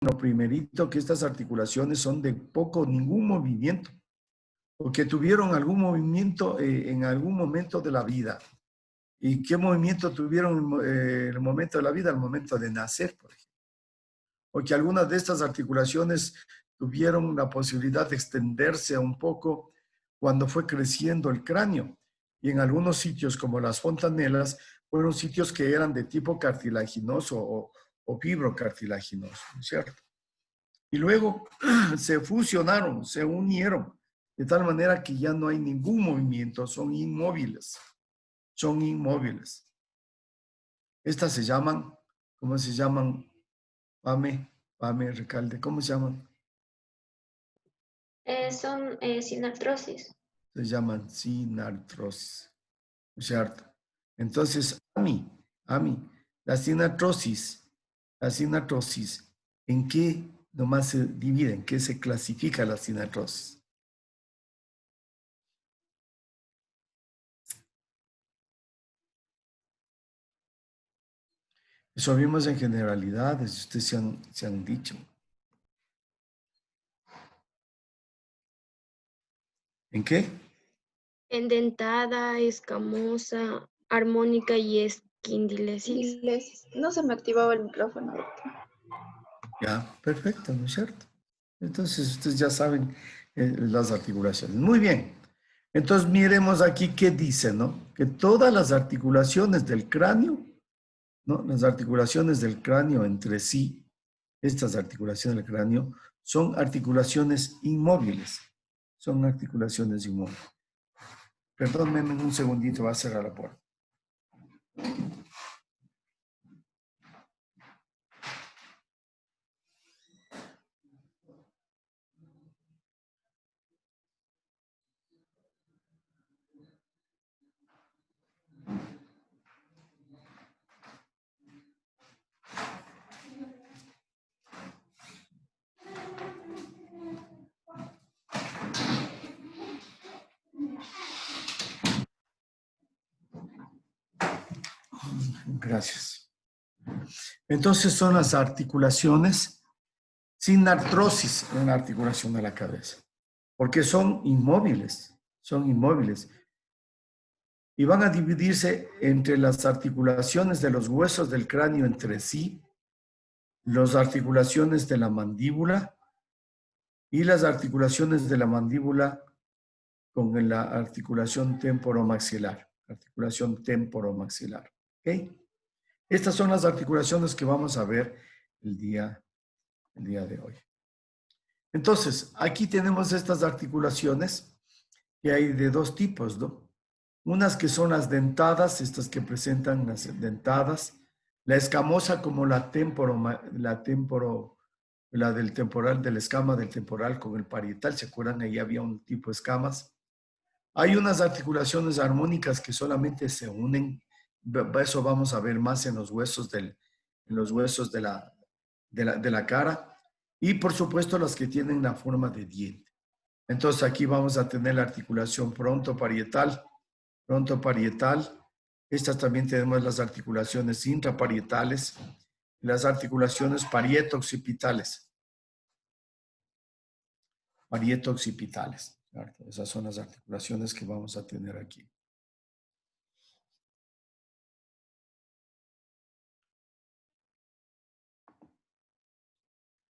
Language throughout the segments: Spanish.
lo primerito que estas articulaciones son de poco o ningún movimiento, o que tuvieron algún movimiento en algún momento de la vida. ¿Y qué movimiento tuvieron en el momento de la vida? El momento de nacer, por ejemplo. O que algunas de estas articulaciones tuvieron la posibilidad de extenderse un poco cuando fue creciendo el cráneo. Y en algunos sitios, como las fontanelas, fueron sitios que eran de tipo cartilaginoso o fibrocartilaginoso, ¿no es cierto? Y luego se fusionaron, se unieron, de tal manera que ya no hay ningún movimiento, son inmóviles. Son inmóviles. Estas se llaman, ¿cómo se llaman? Pame, Recalde, ¿cómo se llaman? Son sinartrosis. Se llaman sinartrosis, ¿no es cierto? Entonces, la sinartrosis, ¿en qué nomás se divide? ¿En qué se clasifica la sinartrosis? Eso vimos en generalidades, ustedes se han dicho. ¿En qué? Endentada, escamosa, armónica y esquindilesis. No se me activaba el micrófono, doctor. Ya, perfecto, ¿no es cierto? Entonces, ustedes ya saben las articulaciones. Muy bien. Entonces, miremos aquí qué dice, ¿no? Que todas las articulaciones del cráneo, ¿no? Las articulaciones del cráneo entre sí, estas articulaciones del cráneo, son articulaciones inmóviles. Son articulaciones inmóviles. Perdónenme un segundito, va a cerrar la puerta. Gracias. Entonces son las articulaciones sin artrosis en la articulación de la cabeza, porque son inmóviles, y van a dividirse entre las articulaciones de los huesos del cráneo entre sí, las articulaciones de la mandíbula y las articulaciones de la mandíbula con la articulación temporomaxilar, ¿ok? Estas son las articulaciones que vamos a ver el día de hoy. Entonces, aquí tenemos estas articulaciones que hay de dos tipos, ¿no? Unas que son las dentadas, estas que presentan las dentadas, la escamosa como la del temporal, de la escama del temporal con el parietal, ¿se acuerdan? Ahí había un tipo de escamas. Hay unas articulaciones armónicas que solamente se unen, eso vamos a ver más en los huesos de la cara, y por supuesto las que tienen la forma de diente. Entonces aquí vamos a tener la articulación frontoparietal. Estas también tenemos las articulaciones intraparietales y las articulaciones parietoccipitales. Esas son las articulaciones que vamos a tener aquí.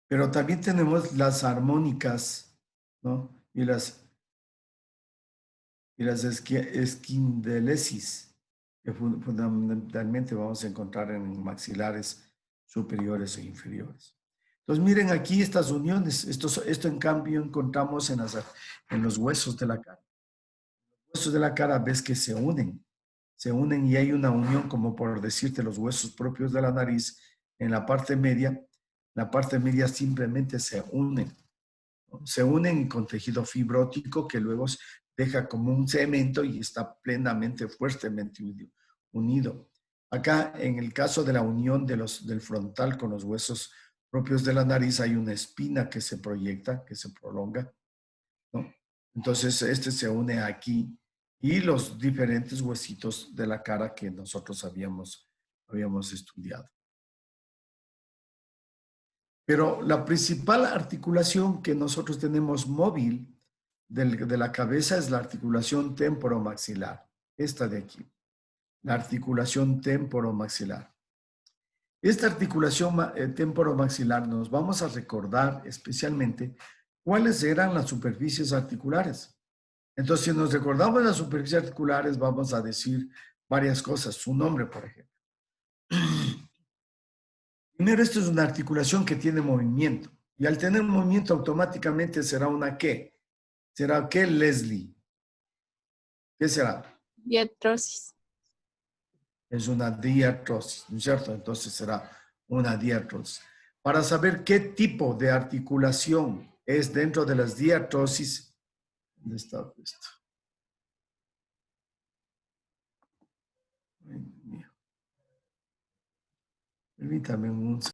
Pero también tenemos las armónicas, ¿no? Y las esquindelesis, que fundamentalmente vamos a encontrar en maxilares superiores e inferiores. Entonces, miren aquí estas uniones. Esto en cambio encontramos en los huesos de la cara. Los huesos de la cara ves que se unen y hay una unión, como por decirte, los huesos propios de la nariz en la parte media. La parte media simplemente se unen. Se unen con tejido fibrótico que luego deja como un cemento y está plenamente, fuertemente unido. Acá, en el caso de la unión del frontal con los huesos propios de la nariz, hay una espina que se proyecta, que se prolonga, ¿no? Entonces, este se une aquí y los diferentes huesitos de la cara que nosotros habíamos estudiado. Pero la principal articulación que nosotros tenemos móvil de la cabeza es la articulación temporomaxilar. Esta de aquí, la articulación temporomaxilar. Esta articulación temporomaxilar nos vamos a recordar especialmente cuáles eran las superficies articulares. Entonces, si nos recordamos las superficies articulares, vamos a decir varias cosas. Su nombre, por ejemplo. Primero, esto es una articulación que tiene movimiento. Y al tener movimiento, automáticamente será una ¿qué? ¿Será qué, Leslie? ¿Qué será? Diartrosis. Es una diartrosis, ¿no es cierto? Entonces será una diartrosis. Para saber qué tipo de articulación es dentro de las diartrosis, ¿dónde está esto? Ay, Dios mío. Permítame un segundo.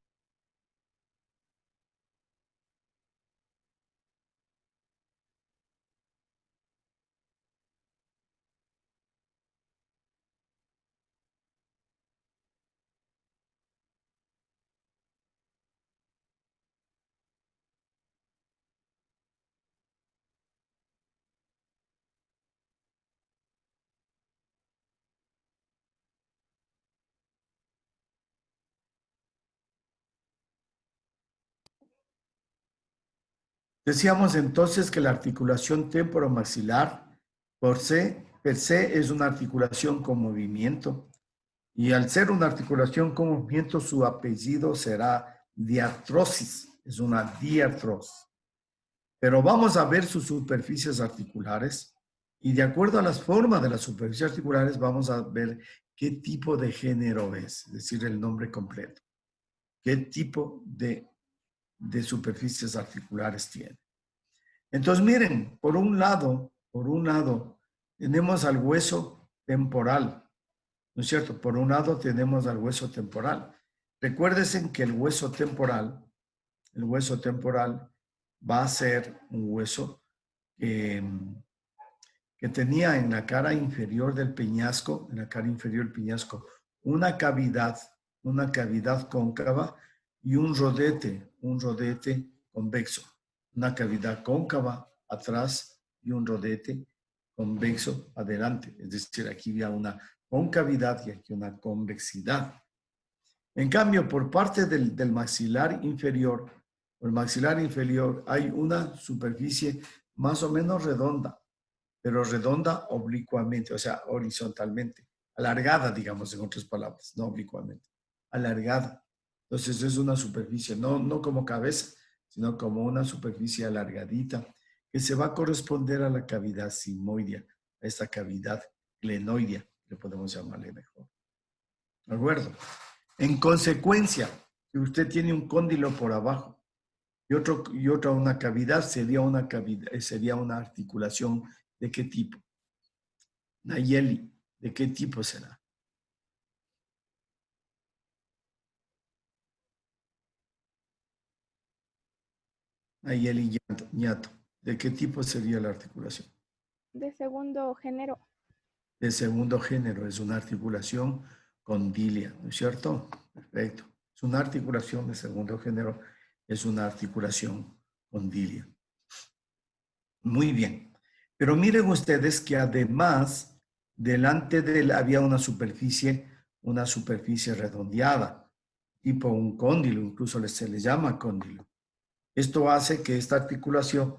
Decíamos entonces que la articulación temporomaxilar per se es una articulación con movimiento. Y al ser una articulación con movimiento, su apellido será diartrosis. Es una diartrosis. Pero vamos a ver sus superficies articulares y de acuerdo a las formas de las superficies articulares vamos a ver qué tipo de género es decir, el nombre completo. Qué tipo de superficies articulares tiene. Entonces, miren, por un lado, tenemos al hueso temporal, ¿no es cierto? Por un lado tenemos al hueso temporal. Recuérdense que el hueso temporal va a ser un hueso que tenía en la cara inferior del peñasco, una cavidad cóncava y un rodete convexo. Una cavidad cóncava atrás y un rodete convexo adelante. Es decir, aquí había una concavidad y aquí una convexidad. En cambio, por parte del maxilar inferior, hay una superficie más o menos redonda, pero redonda oblicuamente, o sea, horizontalmente, alargada, digamos, en otras palabras, no oblicuamente, alargada. Entonces es una superficie, no como cabeza, sino como una superficie alargadita que se va a corresponder a la cavidad sigmoidea, a esta cavidad glenoidea, que podemos llamarle mejor. ¿De acuerdo? En consecuencia, si usted tiene un cóndilo por abajo y otra una cavidad, sería una articulación ¿de qué tipo? Nayeli, ¿de qué tipo será? Nayeli Ñato, ¿de qué tipo sería la articulación? De segundo género. De segundo género, es una articulación condilia, ¿no es cierto? Perfecto. Es una articulación de segundo género, es una articulación condilia. Muy bien. Pero miren ustedes que además, delante de él había una superficie redondeada, tipo un cóndilo, incluso se le llama cóndilo. Esto hace que esta articulación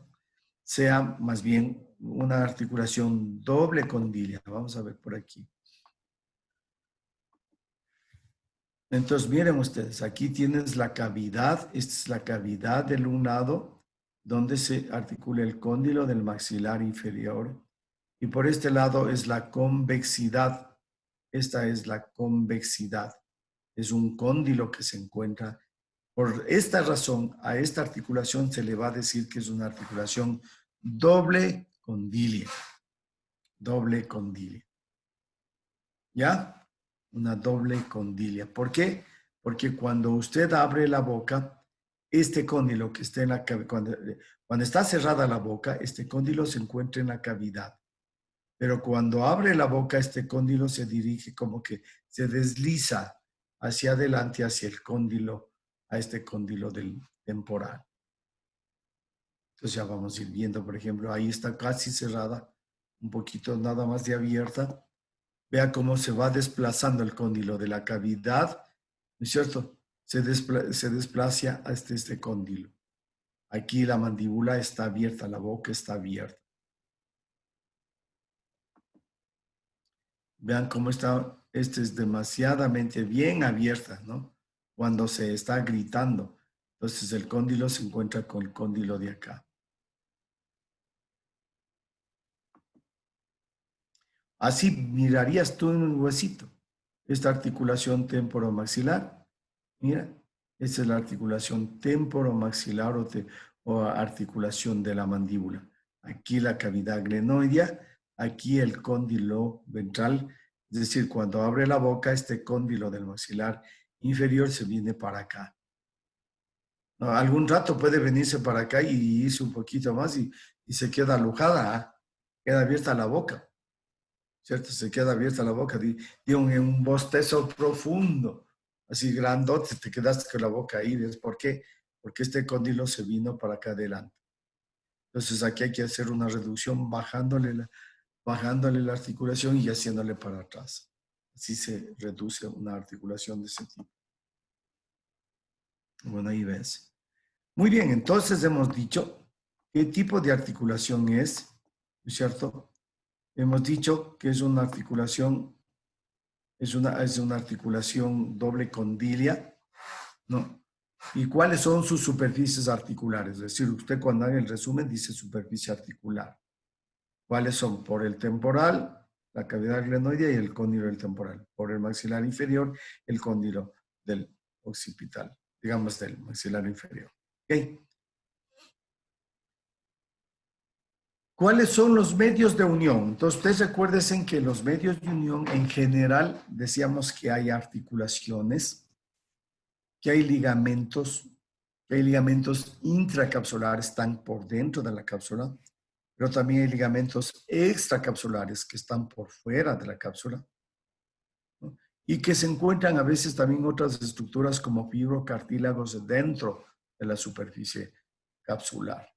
sea más bien una articulación doble condilia. Vamos a ver por aquí. Entonces, miren ustedes, aquí tienes la cavidad, esta es la cavidad del un lado, donde se articula el cóndilo del maxilar inferior. Y por este lado es la convexidad. Esta es la convexidad. Es un cóndilo que se encuentra. Por esta razón, a esta articulación se le va a decir que es una articulación doble condilia. Doble condilia. ¿Ya? Una doble condilia. ¿Por qué? Porque cuando usted abre la boca, este cóndilo que está en la cavidad, cuando está cerrada la boca, este cóndilo se encuentra en la cavidad. Pero cuando abre la boca, este cóndilo se dirige como que se desliza hacia adelante, hacia el cóndilo, a este cóndilo del temporal. Entonces ya vamos a ir viendo, por ejemplo, ahí está casi cerrada, un poquito nada más de abierta. Vea cómo se va desplazando el cóndilo de la cavidad, ¿no es cierto? Se desplaza hasta este cóndilo. Aquí la mandíbula está abierta, la boca está abierta. Vean cómo está, es demasiadamente bien abierta, ¿no? Cuando se está gritando. Entonces el cóndilo se encuentra con el cóndilo de acá. Así mirarías tú en un huesito. Esta articulación temporomaxilar. Mira, esta es la articulación temporomaxilar o articulación de la mandíbula. Aquí la cavidad glenoidea, aquí el cóndilo ventral. Es decir, cuando abre la boca, este cóndilo del maxilar inferior se viene para acá. No, algún rato puede venirse para acá y irse un poquito más y se queda alojada, ¿eh? Queda abierta la boca. ¿Cierto? Se queda abierta la boca, en un bostezo profundo, así grandote, te quedaste con la boca ahí. ¿Ves por qué? Porque este cóndilo se vino para acá adelante. Entonces aquí hay que hacer una reducción bajándole la articulación y haciéndole para atrás. Así se reduce una articulación de ese tipo. Bueno, ahí ves. Muy bien, entonces hemos dicho qué tipo de articulación es, ¿no es cierto? Hemos dicho que es una articulación, es una articulación doble condilia, ¿no? ¿Y cuáles son sus superficies articulares? Es decir, usted cuando haga el resumen dice superficie articular. ¿Cuáles son? Por el temporal, la cavidad glenoidea y el cóndilo del temporal. Por el maxilar inferior, el cóndilo del occipital, digamos del maxilar inferior. ¿Ok? ¿Cuáles son los medios de unión? Entonces, ustedes recuérdense que los medios de unión en general decíamos que hay articulaciones, que hay ligamentos intracapsulares, están por dentro de la cápsula, pero también hay ligamentos extracapsulares que están por fuera de la cápsula, ¿no? Y que se encuentran a veces también otras estructuras como fibrocartílagos dentro de la superficie capsular.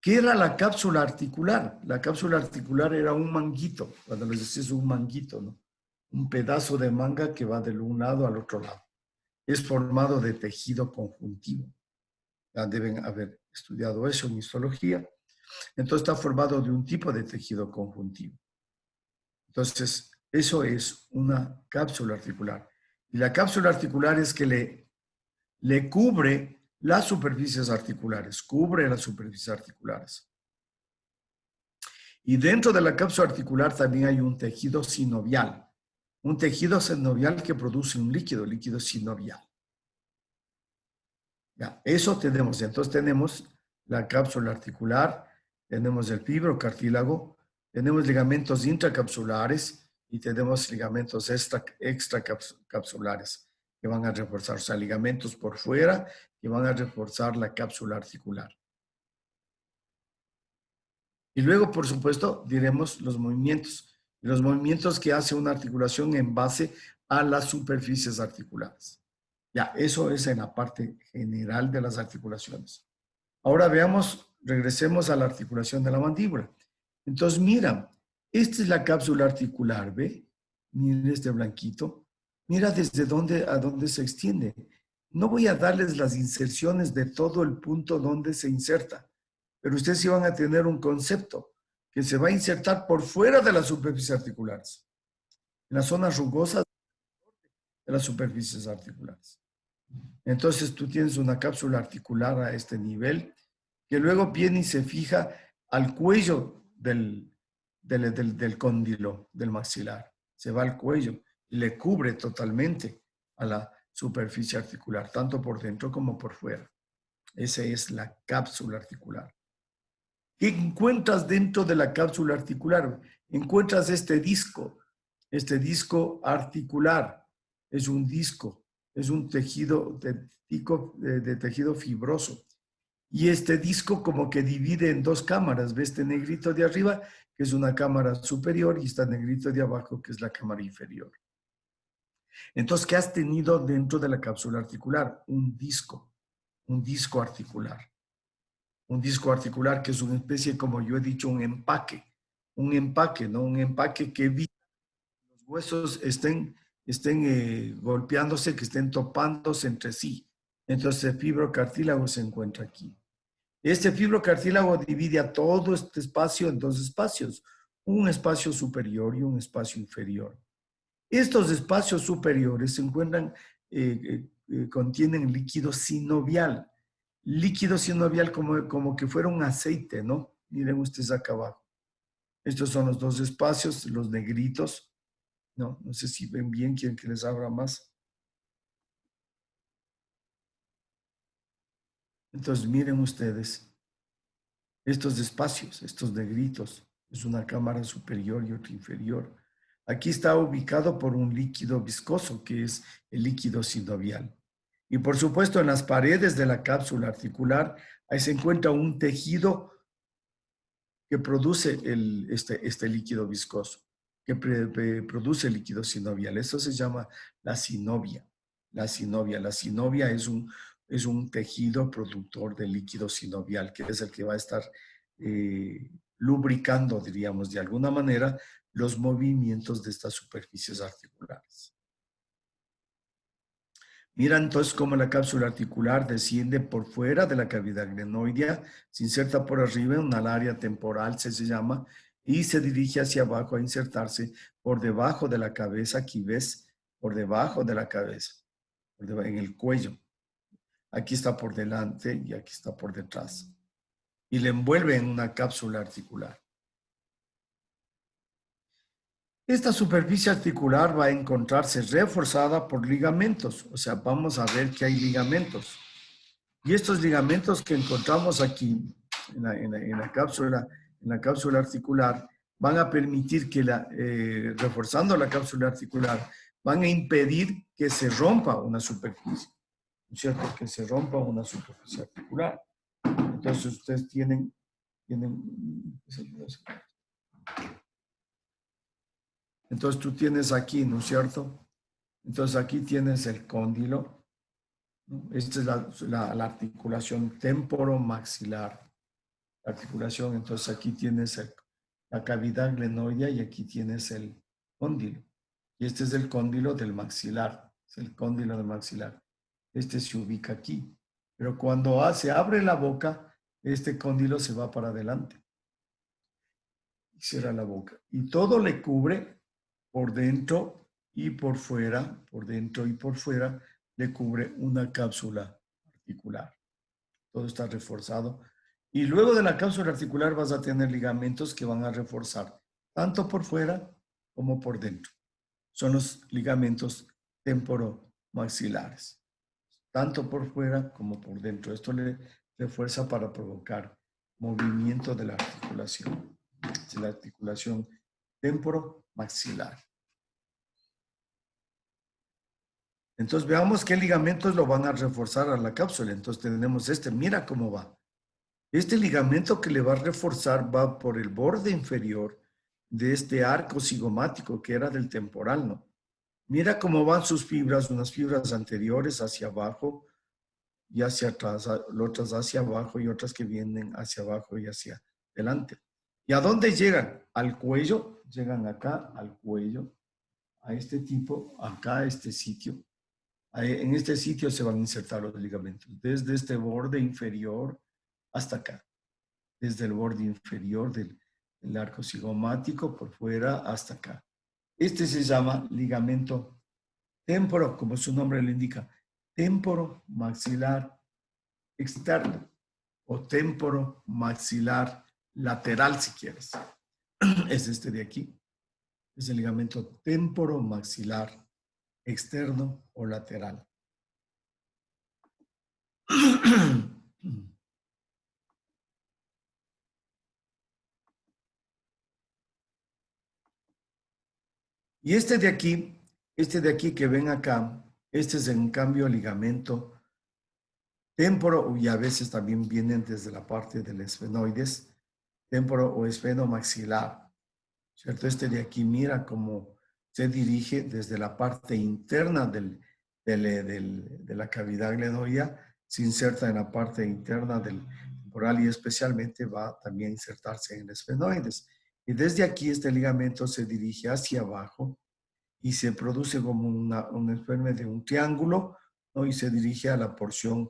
¿Qué era la cápsula articular? La cápsula articular era un manguito, cuando les decís un manguito, ¿no? Un pedazo de manga que va de un lado al otro lado. Es formado de tejido conjuntivo. Ya deben haber estudiado eso en histología. Entonces está formado de un tipo de tejido conjuntivo. Entonces, eso es una cápsula articular. Y la cápsula articular es que le cubre las superficies articulares, cubre las superficies articulares. Y dentro de la cápsula articular también hay un tejido sinovial. Un tejido sinovial que produce un líquido sinovial. Ya, eso tenemos. Entonces tenemos la cápsula articular, tenemos el fibrocartílago, tenemos ligamentos intracapsulares y tenemos ligamentos extracapsulares que van a reforzar, o sea, ligamentos por fuera que van a reforzar la cápsula articular. Y luego, por supuesto, diremos los movimientos que hace una articulación en base a las superficies articulares. Ya, eso es en la parte general de las articulaciones. Ahora veamos, regresemos a la articulación de la mandíbula. Entonces, mira, esta es la cápsula articular, ¿ve? Miren este blanquito. Mira desde dónde a dónde se extiende. No voy a darles las inserciones de todo el punto donde se inserta, pero ustedes sí van a tener un concepto que se va a insertar por fuera de las superficies articulares, en las zonas rugosas de las superficies articulares. Entonces tú tienes una cápsula articular a este nivel que luego viene y se fija al cuello del cóndilo, del maxilar. Se va al cuello y le cubre totalmente a la superficie articular, tanto por dentro como por fuera. Esa es la cápsula articular. ¿Qué encuentras dentro de la cápsula articular? Encuentras este disco articular. Es un disco, es un tejido de tejido fibroso. Y este disco como que divide en dos cámaras. ¿Ves este negrito de arriba? Que es una cámara superior y este negrito de abajo que es la cámara inferior. Entonces, ¿qué has tenido dentro de la cápsula articular? Un disco. un disco articular. Un disco articular que es una especie, como yo he dicho, un empaque, ¿no? Un empaque que evita que los huesos estén golpeándose, que estén topándose entre sí. Entonces el fibrocartílago se encuentra aquí. Este fibrocartílago divide a todo este espacio en dos espacios, un espacio superior y un espacio inferior. Estos espacios superiores se encuentran, contienen líquido sinovial. Líquido sinovial como que fuera un aceite, ¿no? Miren ustedes acá abajo. Estos son los dos espacios, los negritos. No sé si ven bien, quieren que les abra más. Entonces miren ustedes, estos espacios, estos negritos, es una cámara superior y otra inferior. Aquí está ubicado por un líquido viscoso, que es el líquido sinovial. Y por supuesto, en las paredes de la cápsula articular, ahí se encuentra un tejido que produce este líquido viscoso, que produce el líquido sinovial. Eso se llama la sinovia. La sinovia es un tejido productor de líquido sinovial, que es el que va a estar lubricando, diríamos, de alguna manera, los movimientos de estas superficies articulares. Mira entonces cómo la cápsula articular desciende por fuera de la cavidad glenoidea, se inserta por arriba en un área temporal, se llama, y se dirige hacia abajo a insertarse por debajo de la cabeza. Aquí ves, por debajo de la cabeza, en el cuello. Aquí está por delante y aquí está por detrás. Y le envuelve en una cápsula articular. Esta superficie articular va a encontrarse reforzada por ligamentos. O sea, vamos a ver que hay ligamentos. Y estos ligamentos que encontramos aquí en la cápsula articular van a permitir que, reforzando la cápsula articular, van a impedir que se rompa una superficie. ¿No es cierto? Que se rompa una superficie articular. Entonces ustedes tienen entonces tú tienes aquí, ¿no es cierto? Entonces aquí tienes el cóndilo. Esta es la articulación temporomaxilar. Articulación, entonces aquí tienes la cavidad glenoidea y aquí tienes el cóndilo. Y este es el cóndilo del maxilar. Es el cóndilo del maxilar. Este se ubica aquí. Pero cuando se abre la boca, este cóndilo se va para adelante. Y cierra la boca. Y todo le cubre por dentro y por fuera, le cubre una cápsula articular. Todo está reforzado. Y luego de la cápsula articular vas a tener ligamentos que van a reforzar tanto por fuera como por dentro. Son los ligamentos temporomaxilares, tanto por fuera como por dentro. Esto le refuerza para provocar movimiento de la articulación. Es la articulación temporomaxilar. Entonces veamos qué ligamentos lo van a reforzar a la cápsula. Entonces tenemos mira cómo va. Este ligamento que le va a reforzar va por el borde inferior de este arco cigomático que era del temporal, ¿no? Mira cómo van sus fibras, unas fibras anteriores hacia abajo y hacia atrás, otras hacia abajo y otras que vienen hacia abajo y hacia adelante. ¿Y a dónde llegan? Al cuello, llegan acá al cuello, a este tipo, acá a este sitio. En este sitio se van a insertar los ligamentos, desde este borde inferior hasta acá, desde el borde inferior del arco cigomático por fuera hasta acá. Este se llama ligamento temporo, como su nombre lo indica, temporomaxilar externo o temporomaxilar lateral si quieres. Es este de aquí, es el ligamento temporomaxilar externo o lateral. Y este de aquí que ven acá, este es en cambio ligamento temporo, y a veces también vienen desde la parte del esfenoides, temporo o esfenomaxilar, ¿cierto? Este de aquí mira cómo se dirige desde la parte interna de la cavidad glenoidea, se inserta en la parte interna del temporal y especialmente va también a insertarse en el esfenoides. Y desde aquí este ligamento se dirige hacia abajo y se produce como una especie de un triángulo, ¿no? Y se dirige a la porción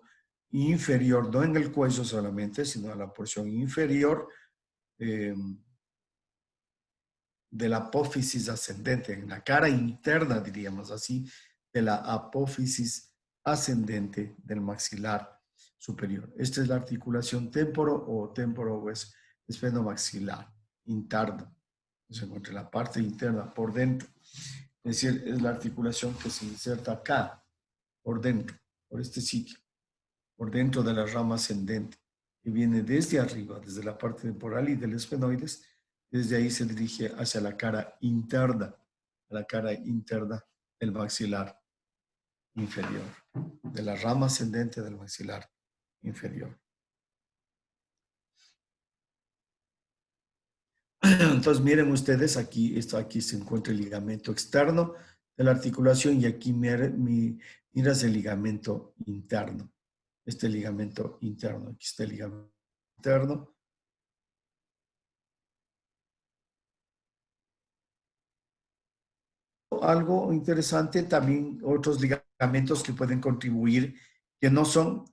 inferior, no en el cuello solamente, sino a la porción inferior de la apófisis ascendente, en la cara interna, diríamos así, de la apófisis ascendente del maxilar superior. Esta es la articulación temporo o esfenomaxilar interno. Se encuentra en la parte interna por dentro. Es decir, es la articulación que se inserta acá, por dentro, por este sitio, por dentro de la rama ascendente, que viene desde arriba, desde la parte temporal y del esfenoides. Desde ahí se dirige hacia la cara interna, a la cara interna del maxilar inferior, de la rama ascendente del maxilar inferior. Entonces miren ustedes, aquí se encuentra el ligamento externo de la articulación y aquí miras el ligamento interno. Este ligamento interno, aquí está el ligamento interno. Algo interesante, también otros ligamentos que pueden contribuir, que no son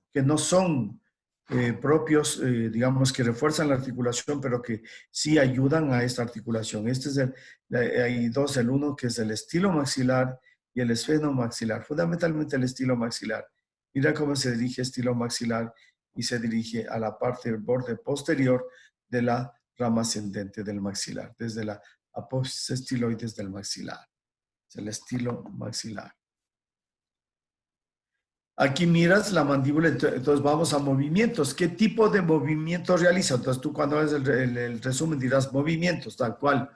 propios, digamos, que refuerzan la articulación, pero que sí ayudan a esta articulación. Hay dos, el uno que es el estilo maxilar y el esfenomaxilar, fundamentalmente el estilo maxilar. Mira cómo se dirige estilo maxilar y se dirige a la parte del borde posterior de la rama ascendente del maxilar, desde la apófisis estiloides del maxilar. Es el estilo maxilar. Aquí miras la mandíbula, entonces vamos a movimientos. ¿Qué tipo de movimientos realiza? Entonces tú cuando haces el resumen dirás movimientos, tal cual.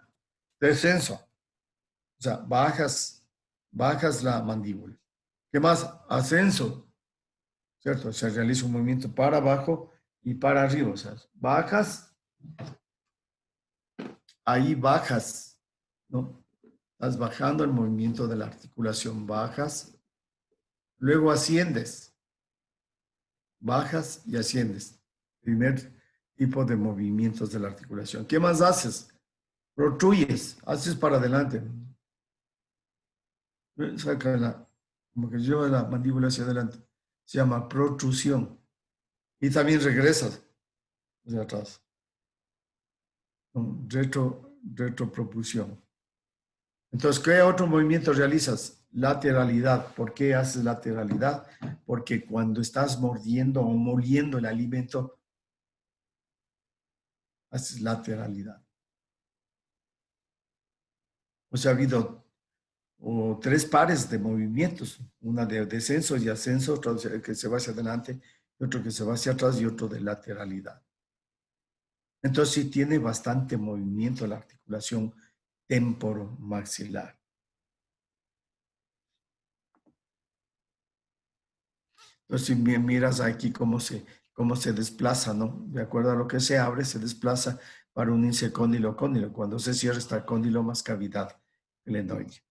Descenso. O sea, bajas la mandíbula. ¿Qué más? Ascenso. ¿Cierto? Se realiza un movimiento para abajo y para arriba. O sea, bajas, ahí bajas, ¿no? Estás bajando el movimiento de la articulación, bajas, luego asciendes, bajas y asciendes. Primer tipo de movimientos de la articulación. ¿Qué más haces? Protruyes, haces para adelante. Saca como que lleva la mandíbula hacia adelante. Se llama protrusión. Y también regresas hacia atrás. Retropropulsión. Entonces, ¿qué otro movimiento realizas? Lateralidad. ¿Por qué haces lateralidad? Porque cuando estás mordiendo o moliendo el alimento, haces lateralidad. O sea, ha habido tres pares de movimientos, una de descenso y ascenso, otro que se va hacia adelante, otro que se va hacia atrás y otro de lateralidad. Entonces, sí tiene bastante movimiento la articulación temporomaxilar. Entonces, si miras aquí cómo se desplaza, ¿no? De acuerdo a lo que se abre, se desplaza para unirse cóndilo. Cuando se cierra está cóndilo más cavidad glenoide.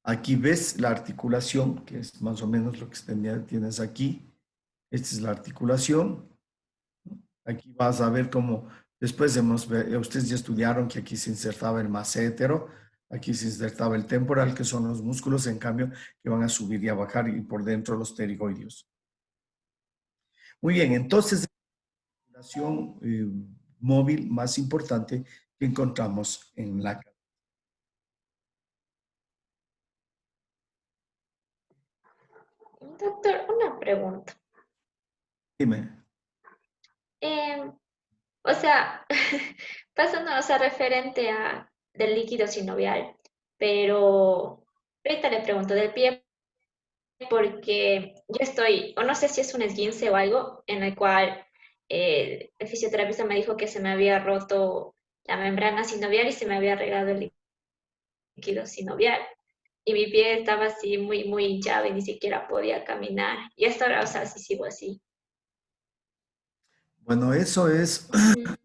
Aquí ves la articulación, que es más o menos lo que tienes aquí. Esta es la articulación. Aquí vas a ver cómo, después ustedes ya estudiaron que aquí se insertaba el massétero, aquí se insertaba el temporal, que son los músculos, en cambio, que van a subir y a bajar, y por dentro los pterigoideos. Muy bien, entonces, la articulación móvil más importante que encontramos en la cabeza. Doctor, una pregunta. Dime. O sea, pasando, o sea, referente a del líquido sinovial, pero ahorita le pregunto del pie porque yo estoy, o no sé si es un esguince o algo, en el cual el fisioterapeuta me dijo que se me había roto la membrana sinovial y se me había regado el líquido sinovial. Y mi pie estaba así muy, muy hinchado y ni siquiera podía caminar. Y hasta ahora, o sea, sí sigo así. Bueno, eso es, Ujú.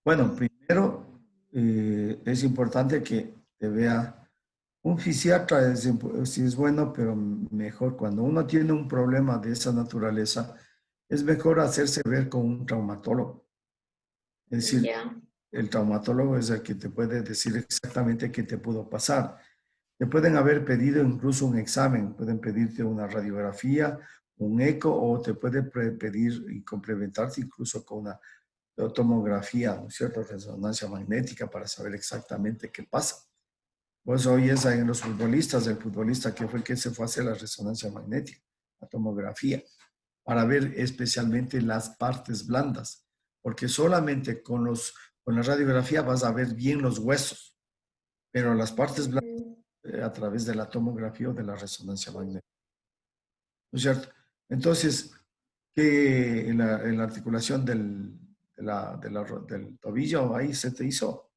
bueno, primero es importante que te vea Un fisiatra sí es bueno, pero mejor cuando uno tiene un problema de esa naturaleza, es mejor hacerse ver con un traumatólogo. Es decir, Ya. el traumatólogo es el que te puede decir exactamente qué te pudo pasar. Te pueden haber pedido incluso un examen, pueden pedirte una radiografía, un eco, o te puede pedir y complementarte incluso con una tomografía, ¿no es cierto? Resonancia magnética para saber exactamente qué pasa. Pues hoy es en los futbolistas, el futbolista que fue el que se fue a hacer la resonancia magnética, la tomografía, para ver especialmente las partes blandas, porque solamente con la radiografía vas a ver bien los huesos, pero las partes blandas Ujú. a través de la tomografía o de la resonancia magnética, ¿no es cierto? Entonces, que en la articulación del tobillo ahí se te hizo.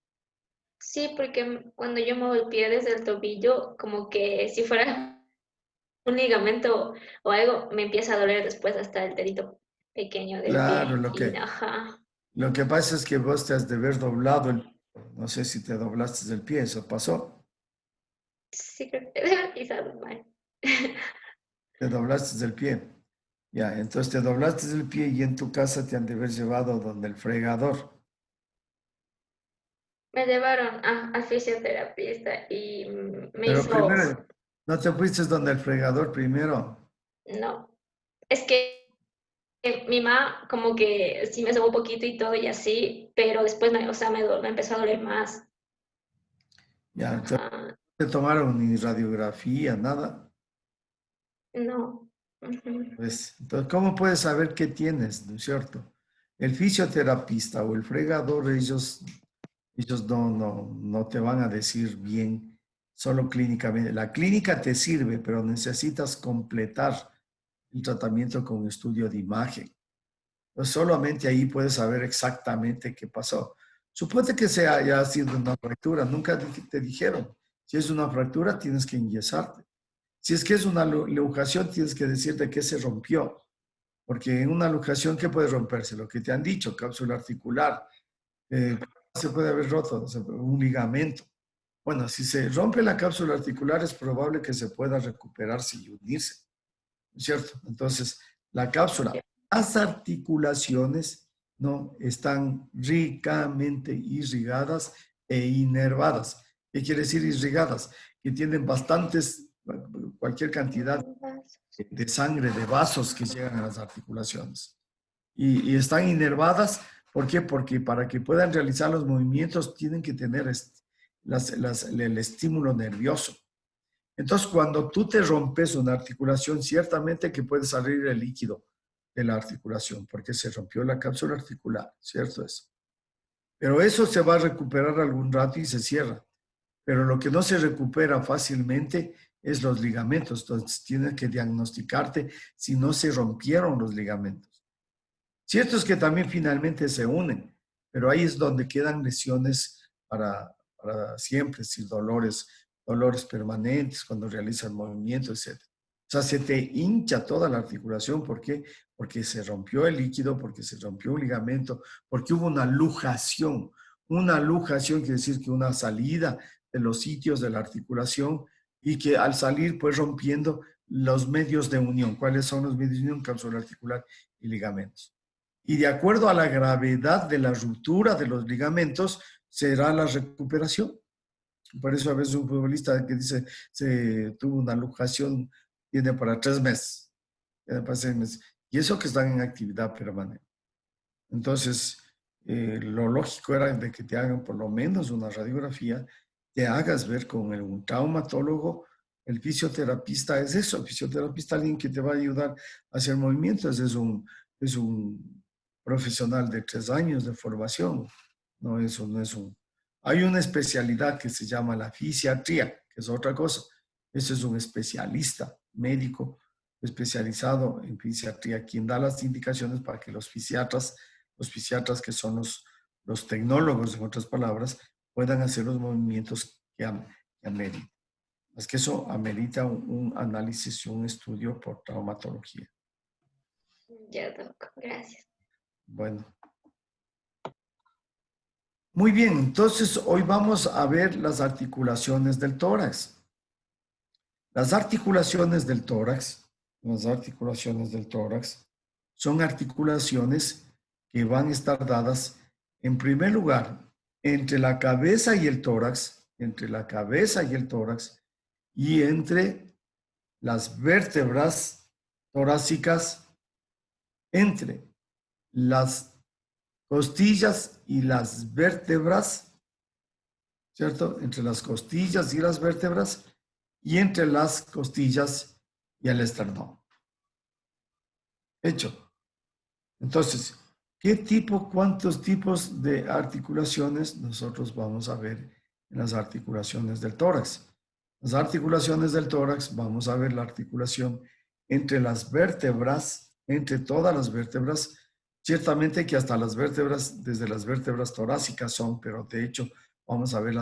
Sí, porque cuando yo muevo el pie desde el tobillo, como que si fuera un ligamento o algo, me empieza a doler después hasta el dedito pequeño del Claro, pie. Y ajá, lo que pasa es que vos te has de haber doblado no sé si te doblaste el pie, eso pasó. sí creo que debe haber pisado mal. Te doblaste el pie. Ya, entonces te doblaste el pie y en tu casa te han de haber llevado donde el fregador. Me llevaron al fisioterapista y me Pero hizo, primero, ¿no te fuiste donde el fregador primero? no, es que mi mamá como que sí me sobó un poquito y todo y así, pero después o sea, me empezó a doler más. Ya, entonces Ajá, no te tomaron ni radiografía, nada. no. Ujú. Pues, entonces, ¿cómo puedes saber qué tienes, no es cierto? El fisioterapista o el fregador, ellos no te van a decir bien, solo clínicamente. La clínica te sirve, pero necesitas completar el tratamiento con un estudio de imagen. Pues solamente ahí puedes saber exactamente qué pasó. Suponte que se haya sido una fractura, nunca te dijeron. Si es una fractura, tienes que enyesarte. Si es que es una luxación, tienes que decir de qué se rompió. Porque en una luxación, ¿qué puede romperse? Lo que te han dicho, cápsula articular. Se puede haber roto un ligamento. Bueno, si se rompe la cápsula articular, es probable que se pueda recuperarse y unirse, ¿no es cierto? Entonces, la cápsula, las articulaciones, ¿no? Están ricamente irrigadas e inervadas. ¿Qué quiere decir irrigadas? Que tienen cualquier cantidad de sangre, de vasos que llegan a las articulaciones. Y están inervadas, ¿por qué? Porque para que puedan realizar los movimientos tienen que tener el estímulo nervioso. Entonces, cuando tú te rompes una articulación, ciertamente que puede salir el líquido de la articulación, porque se rompió la cápsula articular, ¿cierto? Eso. Pero eso se va a recuperar algún rato y se cierra. Pero lo que no se recupera fácilmente es los ligamentos. Entonces, tienes que diagnosticarte si no se rompieron los ligamentos. Cierto es que también finalmente se unen, pero ahí es donde quedan lesiones para siempre, es decir, dolores permanentes cuando realizan movimiento, etc. O sea, se te hincha toda la articulación. ¿Por qué? Porque se rompió el líquido, porque se rompió un ligamento, porque hubo una luxación. Una luxación quiere decir que una salida de los sitios de la articulación y que al salir, pues rompiendo los medios de unión. ¿Cuáles son los medios de unión? Cápsula articular y ligamentos. Y de acuerdo a la gravedad de la ruptura de los ligamentos, será la recuperación. Por eso a veces un futbolista que dice se tuvo una luxación tiene para 3 meses, tiene para 6 meses. Y eso que están en actividad permanente. Entonces, lo lógico era de que te hagan por lo menos una radiografía, te hagas ver con un traumatólogo. El fisioterapista es eso, el fisioterapista es alguien que te va a ayudar a hacer movimientos, es un profesional de 3 años de formación, no es un... Hay una especialidad que se llama la fisiatría, que es otra cosa. Ese es un especialista médico especializado en fisiatría, quien da las indicaciones para que los fisiatras que son los tecnólogos, en otras palabras, puedan hacer los movimientos que ameritan. Es que eso amerita un análisis y un estudio por traumatología. Ya, Doc, gracias. Bueno. Muy bien, entonces hoy vamos a ver las articulaciones del tórax. Las articulaciones del tórax son articulaciones que van a estar dadas, en primer lugar, entre la cabeza y el tórax, y entre las vértebras torácicas, entre las costillas y las vértebras, ¿cierto? Entre las costillas y las vértebras, y entre las costillas y el esternón. Hecho. Entonces, cuántos tipos de articulaciones nosotros vamos a ver en las articulaciones del tórax? Las articulaciones del tórax, vamos a ver la articulación entre las vértebras, entre todas las vértebras. Ciertamente que hasta las vértebras, desde las vértebras torácicas son, pero de hecho vamos a ver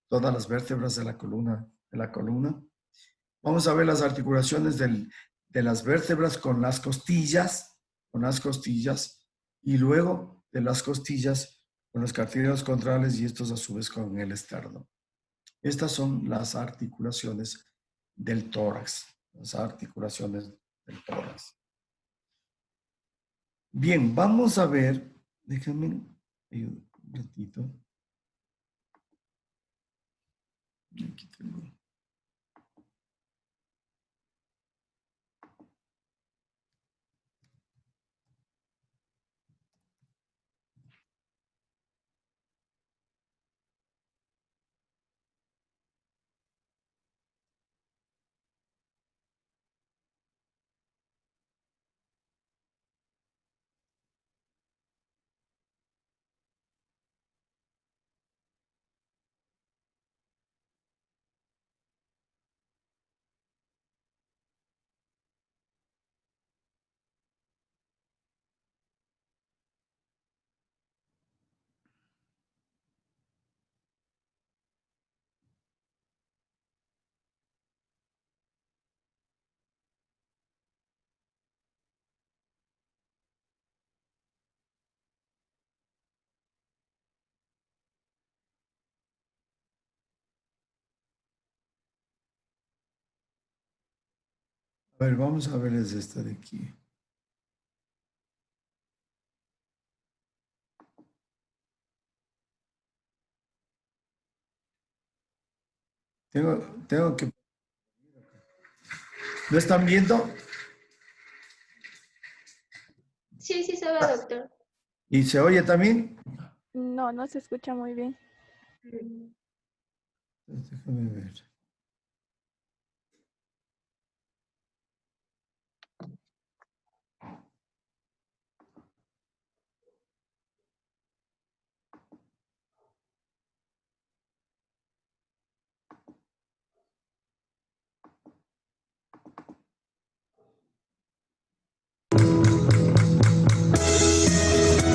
todas las vértebras de la columna. Vamos a ver las articulaciones de las vértebras con las costillas, y luego de las costillas con los cartílagos contrales y estos a su vez con el esternón. Estas son las articulaciones del tórax, Bien, vamos a ver, déjame un ratito. Aquí tengo. A ver, vamos a ver esta de aquí. Tengo que... ¿Lo están viendo? Sí, sí se ve, doctor. ¿Y se oye también? No, no se escucha muy bien. Déjame ver.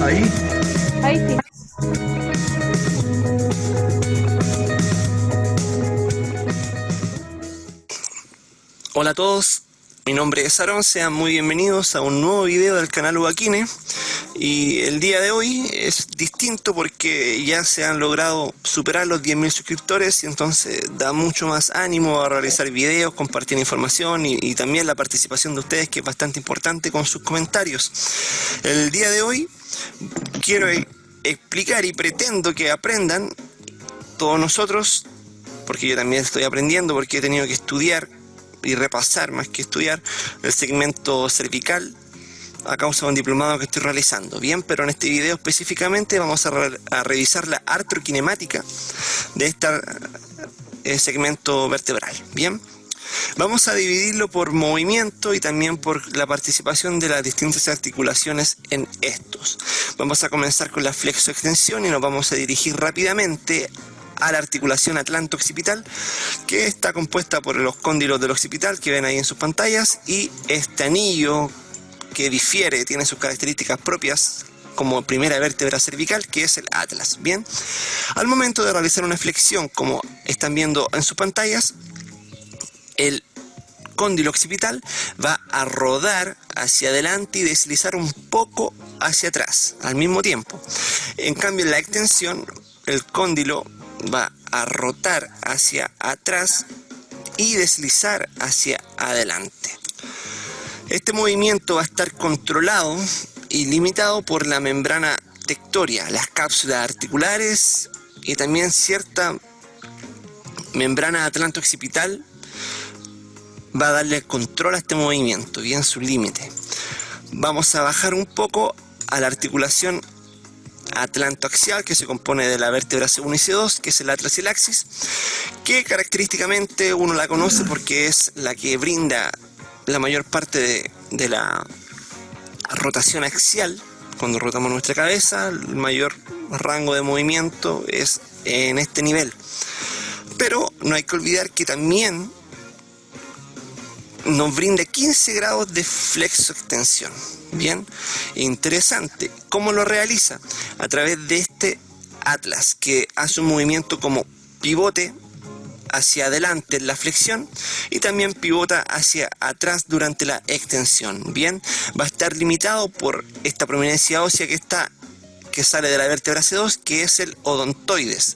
Ahí. Ahí sí. Hola a todos, mi nombre es Aaron, sean muy bienvenidos a un nuevo video del canal Ubaquine. Y el día de hoy es distinto porque ya se han logrado superar los 10.000 suscriptores y entonces da mucho más ánimo a realizar videos, compartir información y también la participación de ustedes, que es bastante importante, con sus comentarios. El día de hoy quiero explicar y pretendo que aprendan todos nosotros, porque yo también estoy aprendiendo, porque he tenido que estudiar y repasar más que estudiar el segmento cervical a causa de un diplomado que estoy realizando. Bien, pero en este video específicamente vamos a revisar la artrokinemática de este segmento vertebral. Bien, vamos a dividirlo por movimiento y también por la participación de las distintas articulaciones en estos. Vamos a comenzar con la flexoextensión y nos vamos a dirigir rápidamente a la articulación atlanto-occipital, que está compuesta por los cóndilos del occipital que ven ahí en sus pantallas, y este anillo que difiere, tiene sus características propias como primera vértebra cervical, que es el atlas. Bien, al momento de realizar una flexión, como están viendo en sus pantallas, el cóndilo occipital va a rodar hacia adelante y deslizar un poco hacia atrás al mismo tiempo. En cambio, en la extensión, el cóndilo va a rotar hacia atrás y deslizar hacia adelante. Este movimiento va a estar controlado y limitado por la membrana tectoria, las cápsulas articulares y también cierta membrana atlanto-occipital va a darle control a este movimiento y en su límite. Vamos a bajar un poco a la articulación atlantoaxial, que se compone de la vértebra C1 y C2, que es el atlas y el axis, que característicamente uno la conoce porque es la que brinda la mayor parte de la rotación axial. Cuando rotamos nuestra cabeza, el mayor rango de movimiento es en este nivel. Pero no hay que olvidar que también nos brinda 15 grados de flexo-extensión. Bien, interesante. ¿Cómo lo realiza? A través de este atlas, que hace un movimiento como pivote hacia adelante en la flexión y también pivota hacia atrás durante la extensión. Bien, va a estar limitado por esta prominencia ósea que sale de la vértebra C2, que es el odontoides.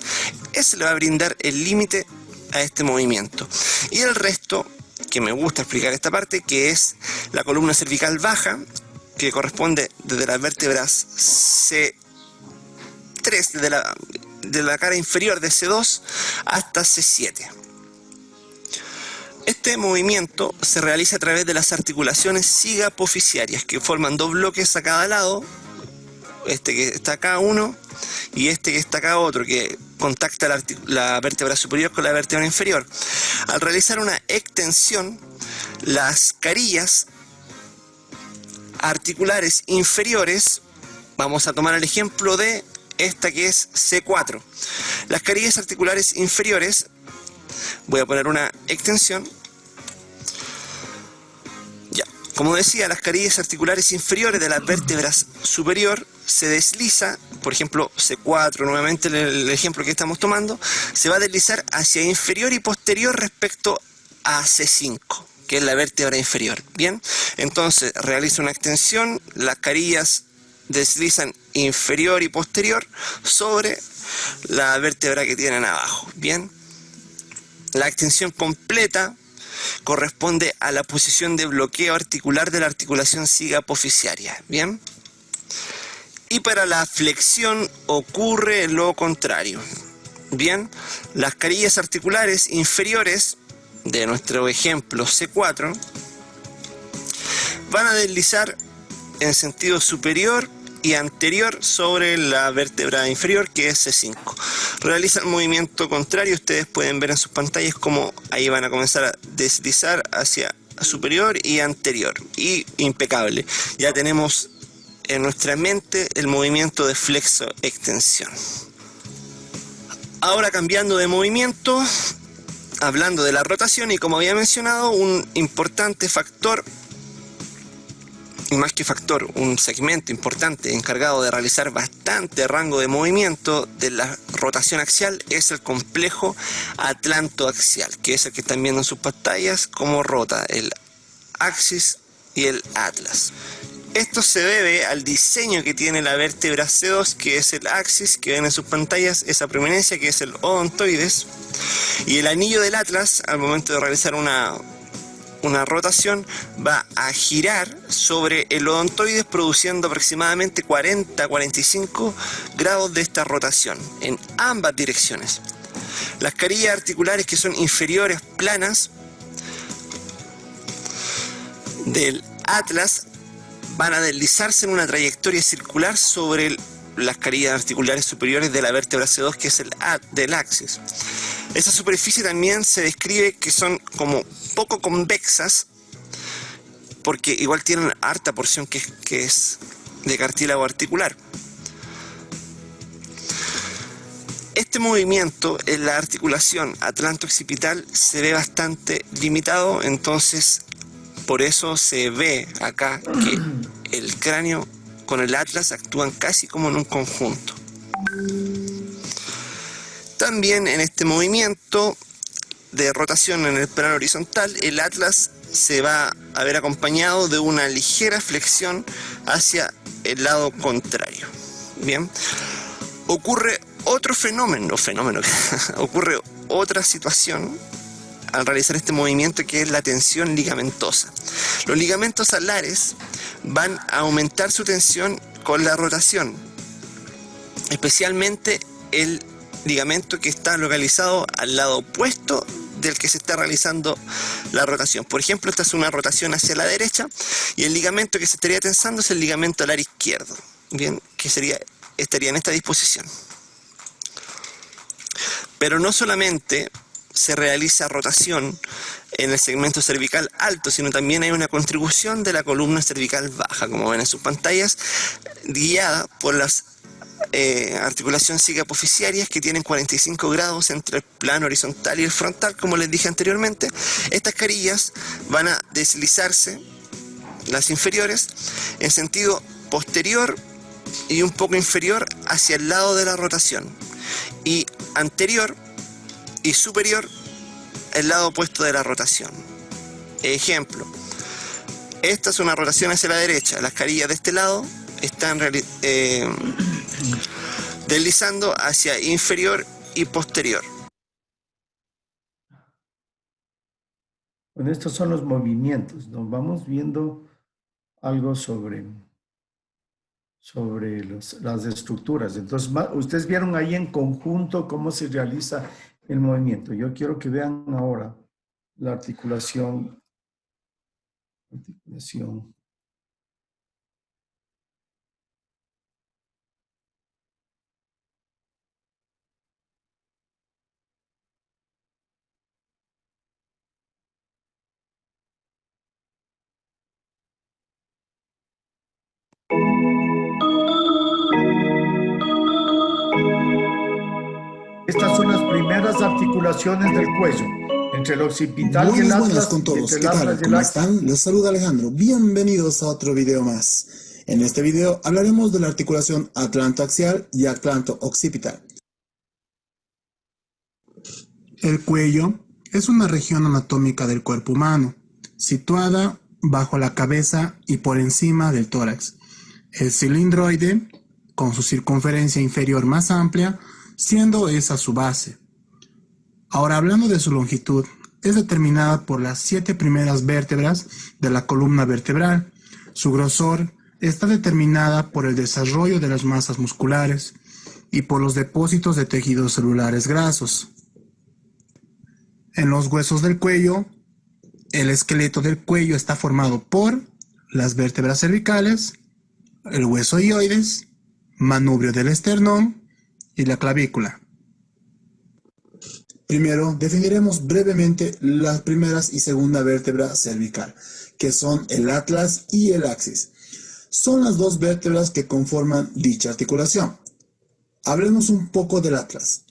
Ese le va a brindar el límite a este movimiento. Y el resto, que me gusta explicar esta parte, que es la columna cervical baja, que corresponde desde las vértebras C3, de la cara inferior de C2 hasta C7. Este movimiento se realiza a través de las articulaciones cigapofisiarias, que forman dos bloques a cada lado, este que está acá uno y este que está acá otro, que contacta la vértebra superior con la vértebra inferior. Al realizar una extensión, las carillas articulares inferiores, vamos a tomar el ejemplo de esta que es C4. Las carillas articulares inferiores, voy a poner una extensión. Ya, como decía, las carillas articulares inferiores de las vértebras superior se desliza, por ejemplo C4, nuevamente el ejemplo que estamos tomando, se va a deslizar hacia inferior y posterior respecto a C5, que es la vértebra inferior. Bien, entonces realiza una extensión, las carillas deslizan inferior y posterior sobre la vértebra que tienen abajo. Bien, la extensión completa corresponde a la posición de bloqueo articular de la articulación cigapofisiaria. Bien, y para la flexión ocurre lo contrario. Bien, las carillas articulares inferiores de nuestro ejemplo C4 van a deslizar en sentido superior y anterior sobre la vértebra inferior, que es C5. Realizan movimiento contrario, ustedes pueden ver en sus pantallas cómo ahí van a comenzar a deslizar hacia superior y anterior, y impecable. Ya tenemos en nuestra mente el movimiento de flexo-extensión. Ahora, cambiando de movimiento, hablando de la rotación, y como había mencionado, un importante factor, y más que factor, un segmento importante encargado de realizar bastante rango de movimiento de la rotación axial, es el complejo atlantoaxial, que es el que están viendo en sus pantallas, cómo rota el axis y el atlas. Esto se debe al diseño que tiene la vértebra C2, que es el axis, que ven en sus pantallas, esa prominencia que es el odontoides, y el anillo del atlas, al momento de realizar una rotación, va a girar sobre el odontoides, produciendo aproximadamente 40-45 grados de esta rotación en ambas direcciones. Las carillas articulares, que son inferiores planas del atlas, van a deslizarse en una trayectoria circular sobre las carillas articulares superiores de la vértebra C2, que es el del axis. Esa superficie también se describe que son como poco convexas, porque igual tienen harta porción que es de cartílago articular. Este movimiento en la articulación atlanto-occipital se ve bastante limitado, entonces por eso se ve acá que el cráneo con el atlas actúan casi como en un conjunto. También en este movimiento de rotación en el plano horizontal, el atlas se va a ver acompañado de una ligera flexión hacia el lado contrario. Bien, ocurre otro fenómeno, ocurre otra situación al realizar este movimiento, que es la tensión ligamentosa. Los ligamentos alares van a aumentar su tensión con la rotación, especialmente el ligamento que está localizado al lado opuesto del que se está realizando la rotación. Por ejemplo, esta es una rotación hacia la derecha y el ligamento que se estaría tensando es el ligamento alar izquierdo, bien, que estaría en esta disposición. Pero no solamente se realiza rotación en el segmento cervical alto, sino también hay una contribución de la columna cervical baja, como ven en sus pantallas, guiada por las articulaciones cicapoficiarias que tienen 45 grados entre el plano horizontal y el frontal, como les dije anteriormente. Estas carillas van a deslizarse, las inferiores, en sentido posterior y un poco inferior hacia el lado de la rotación, y anterior y superior el lado opuesto de la rotación. Ejemplo, esta es una rotación hacia la derecha, las carillas de este lado están deslizando hacia inferior y posterior. Bueno, estos son los movimientos. Nos vamos viendo algo sobre las estructuras. Entonces, ustedes vieron ahí en conjunto cómo se realiza el movimiento. Yo quiero que vean ahora la articulación. Estas son las primeras articulaciones del cuello, entre el occipital y el atlas. Buenas con todos, ¿qué tal? ¿Cómo están? Les saluda Alejandro. Bienvenidos a otro video más. En este video hablaremos de la articulación atlantoaxial y atlanto-occipital. El cuello es una región anatómica del cuerpo humano, situada bajo la cabeza y por encima del tórax. El cilindroide, con su circunferencia inferior más amplia, siendo esa su base. Ahora, hablando de su longitud, es determinada por las 7 primeras vértebras de la columna vertebral. Su grosor está determinada por el desarrollo de las masas musculares y por los depósitos de tejidos celulares grasos. En los huesos del cuello, el esqueleto del cuello está formado por las vértebras cervicales, el hueso hioides, manubrio del esternón y la clavícula. Primero, definiremos brevemente las primeras y segunda vértebra cervical, que son el atlas y el axis. Son las dos vértebras que conforman dicha articulación. Hablemos un poco del atlas.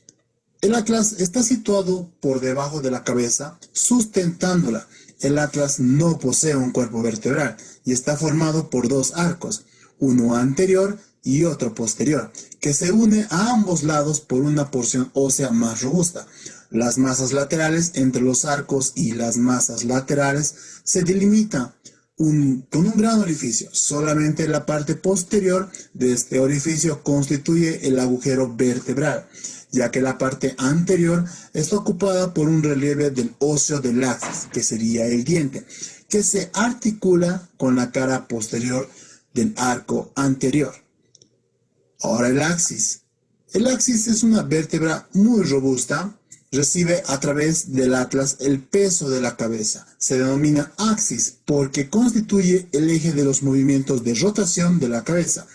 El atlas está situado por debajo de la cabeza, sustentándola. El atlas no posee un cuerpo vertebral y está formado por dos arcos, uno anterior y otro posterior, que se une a ambos lados por una porción ósea más robusta. Las masas laterales entre los arcos y las masas laterales se delimitan con un gran orificio. Solamente la parte posterior de este orificio constituye el agujero vertebral, ya que la parte anterior está ocupada por un relieve del óseo del axis, que sería el diente, que se articula con la cara posterior del arco anterior. Ahora el axis. El axis es una vértebra muy robusta. Recibe a través del atlas el peso de la cabeza. Se denomina axis porque constituye el eje de los movimientos de rotación de la cabeza.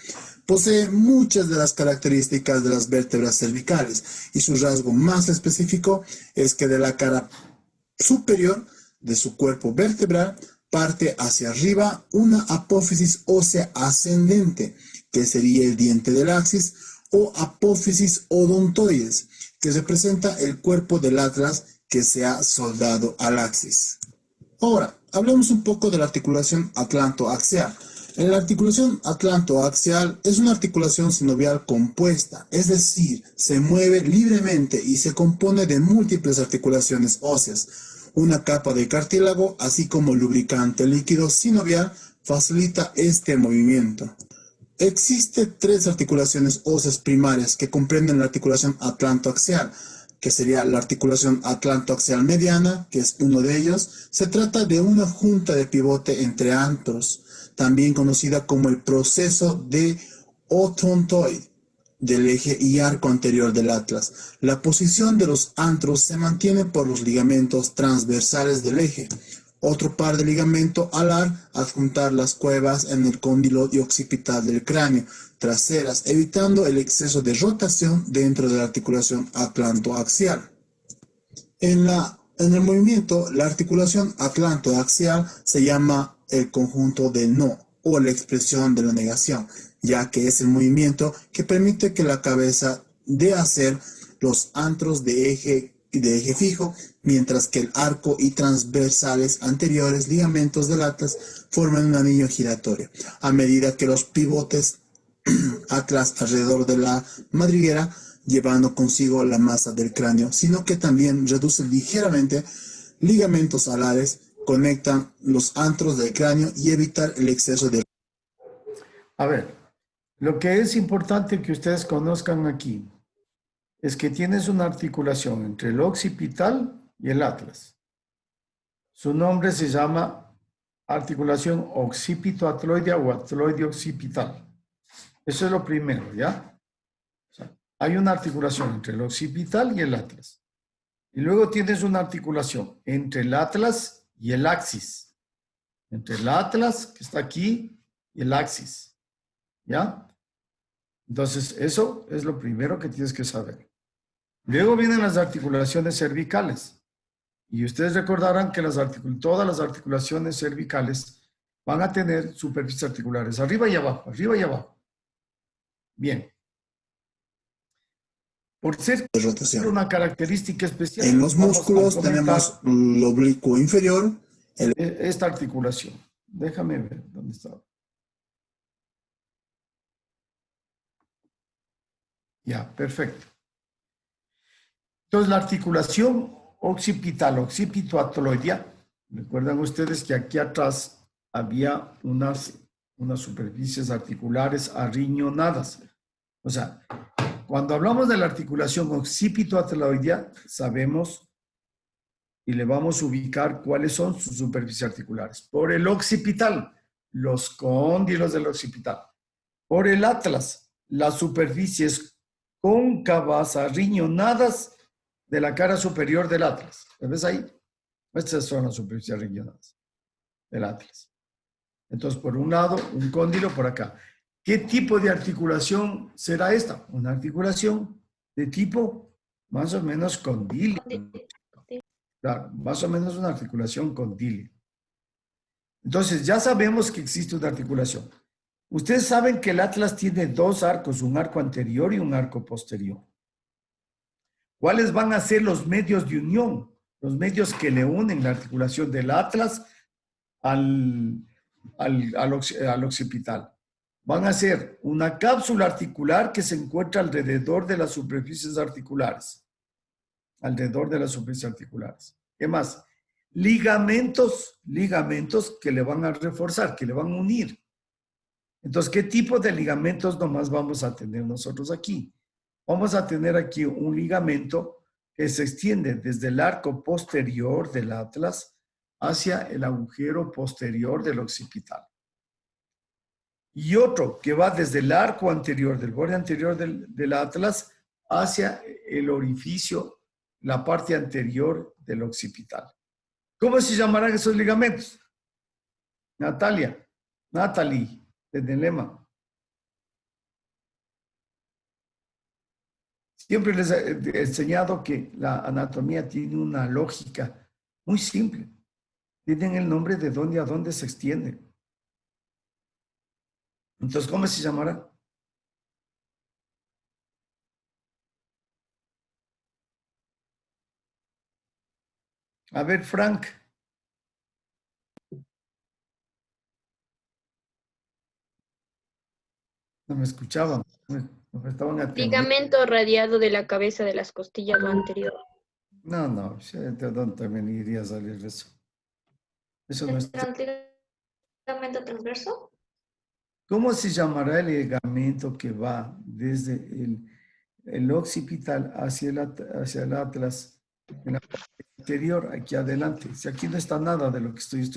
Posee muchas de las características de las vértebras cervicales y su rasgo más específico es que de la cara superior de su cuerpo vertebral parte hacia arriba una apófisis ósea ascendente, que sería el diente del axis, o apófisis odontoides, que representa el cuerpo del atlas que se ha soldado al axis. Ahora, hablemos un poco de la articulación atlantoaxial. La articulación atlantoaxial es una articulación sinovial compuesta, es decir, se mueve libremente y se compone de múltiples articulaciones óseas. Una capa de cartílago, así como lubricante líquido sinovial, facilita este movimiento. Existen 3 articulaciones óseas primarias que comprenden la articulación atlantoaxial, que sería la articulación atlantoaxial mediana, que es uno de ellos. Se trata de una junta de pivote entre antros, también conocida como el proceso de otontoid del eje y arco anterior del atlas. La posición de los antros se mantiene por los ligamentos transversales del eje. Otro par de ligamento alar adjuntar las cuevas en el cóndilo y occipital del cráneo, traseras, evitando el exceso de rotación dentro de la articulación atlantoaxial. En el movimiento, la articulación atlantoaxial se llama el conjunto de no o la expresión de la negación, ya que es el movimiento que permite que la cabeza dé hacer los antros de eje fijo, mientras que el arco y transversales anteriores ligamentos del atlas forman un anillo giratorio, a medida que los pivotes atlas alrededor de la madriguera, llevando consigo la masa del cráneo, sino que también reduce ligeramente ligamentos alares, conectan los antros del cráneo y evitar el exceso de... A ver, lo que es importante que ustedes conozcan aquí es que tienes una articulación entre el occipital y el atlas. Su nombre se llama articulación occipito-atloidea o atloide-occipital. Eso es lo primero, ¿ya? O sea, hay una articulación entre el occipital y el atlas. Y luego tienes una articulación entre el atlas y el axis. Entre el atlas, que está aquí, y el axis. ¿Ya? Entonces, eso es lo primero que tienes que saber. Luego vienen las articulaciones cervicales. Y ustedes recordarán que todas las articulaciones cervicales van a tener superficies articulares, arriba y abajo, arriba y abajo. Bien. Por ser rotación. una característica especial. En los músculos tenemos el oblicuo inferior. Esta articulación. Déjame ver dónde está. Ya, perfecto. Entonces, la articulación occipital, occipito-atloidea, recuerdan ustedes que aquí atrás había unas superficies articulares arriñonadas. O sea, cuando hablamos de la articulación occipito-atloidea, sabemos y le vamos a ubicar cuáles son sus superficies articulares. Por el occipital, los cóndilos del occipital. Por el atlas, las superficies cóncavas arriñonadas de la cara superior del atlas. ¿Lo ves ahí? Estas son las superficies arriñonadas del atlas. Entonces, por un lado, un cóndilo por acá. ¿Qué tipo de articulación será esta? Una articulación de tipo más o menos condíleo. Claro, más o menos una articulación condílea. Entonces, ya sabemos que existe una articulación. Ustedes saben que el atlas tiene dos arcos, un arco anterior y un arco posterior. ¿Cuáles van a ser los medios de unión? Los medios que le unen la articulación del atlas al occipital. Van a ser una cápsula articular que se encuentra alrededor de las superficies articulares. Alrededor de las superficies articulares. ¿Qué más? Ligamentos que le van a reforzar, que le van a unir. Entonces, ¿qué tipo de ligamentos nomás vamos a tener nosotros aquí? Vamos a tener aquí un ligamento que se extiende desde el arco posterior del atlas hacia el agujero posterior del occipital. Y otro que va desde el arco anterior, del borde anterior del atlas, hacia el orificio, la parte anterior del occipital. ¿Cómo se llamarán esos ligamentos? Natalie, desde el lema. Siempre les he enseñado que la anatomía tiene una lógica muy simple. Tienen el nombre de dónde a dónde se extiende. Entonces, ¿cómo se llamará? A ver, Frank. No me escuchaban. No estaban atendiendo. Ligamento radiado de la cabeza de las costillas anterior. No, ¿de dónde también iría a salir eso? Eso no es. ¿Ligamento transverso? ¿Cómo se llamará el ligamento que va desde el occipital hacia el atlas en la parte anterior, aquí adelante. Si aquí no está nada de lo que estoy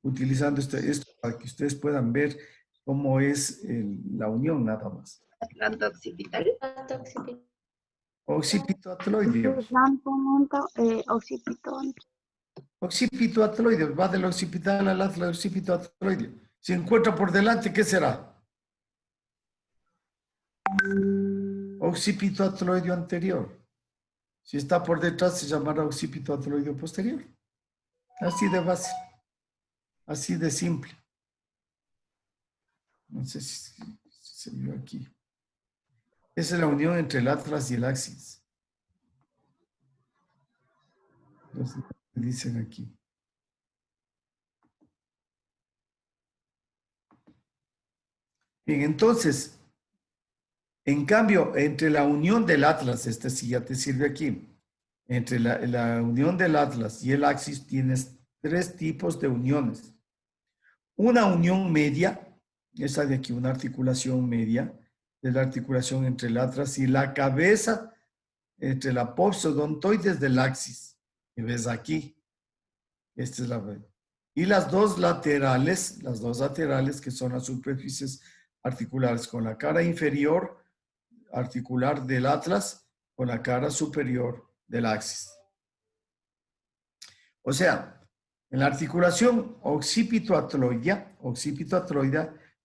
utilizando esto para que ustedes puedan ver cómo es la unión nada más. Atlanta occipital. Tanto occipital. Occipito atloideo. Occipito. Occipito atloideo, va del occipital al atlas occipito atloideo. Si encuentra por delante, ¿qué será? Occipito atloideo anterior. Si está por detrás, se llamará occipito atloideo posterior. Así de base. Así de simple. No sé si se vio aquí. Esa es la unión entre el atlas y el axis. Entonces, dicen aquí. Bien, entonces, en cambio, entre la unión del atlas, este sí ya te sirve aquí, entre la unión del atlas y el axis tienes tres tipos de uniones. Una unión media, esa de aquí, una articulación media, de la articulación entre el atlas y la cabeza, entre la apopsodontoides del axis, que ves aquí. Esta es la... Y las dos laterales que son las superficies articulares con la cara inferior articular del atlas con la cara superior del axis. O sea, en la articulación occipito-atloidea,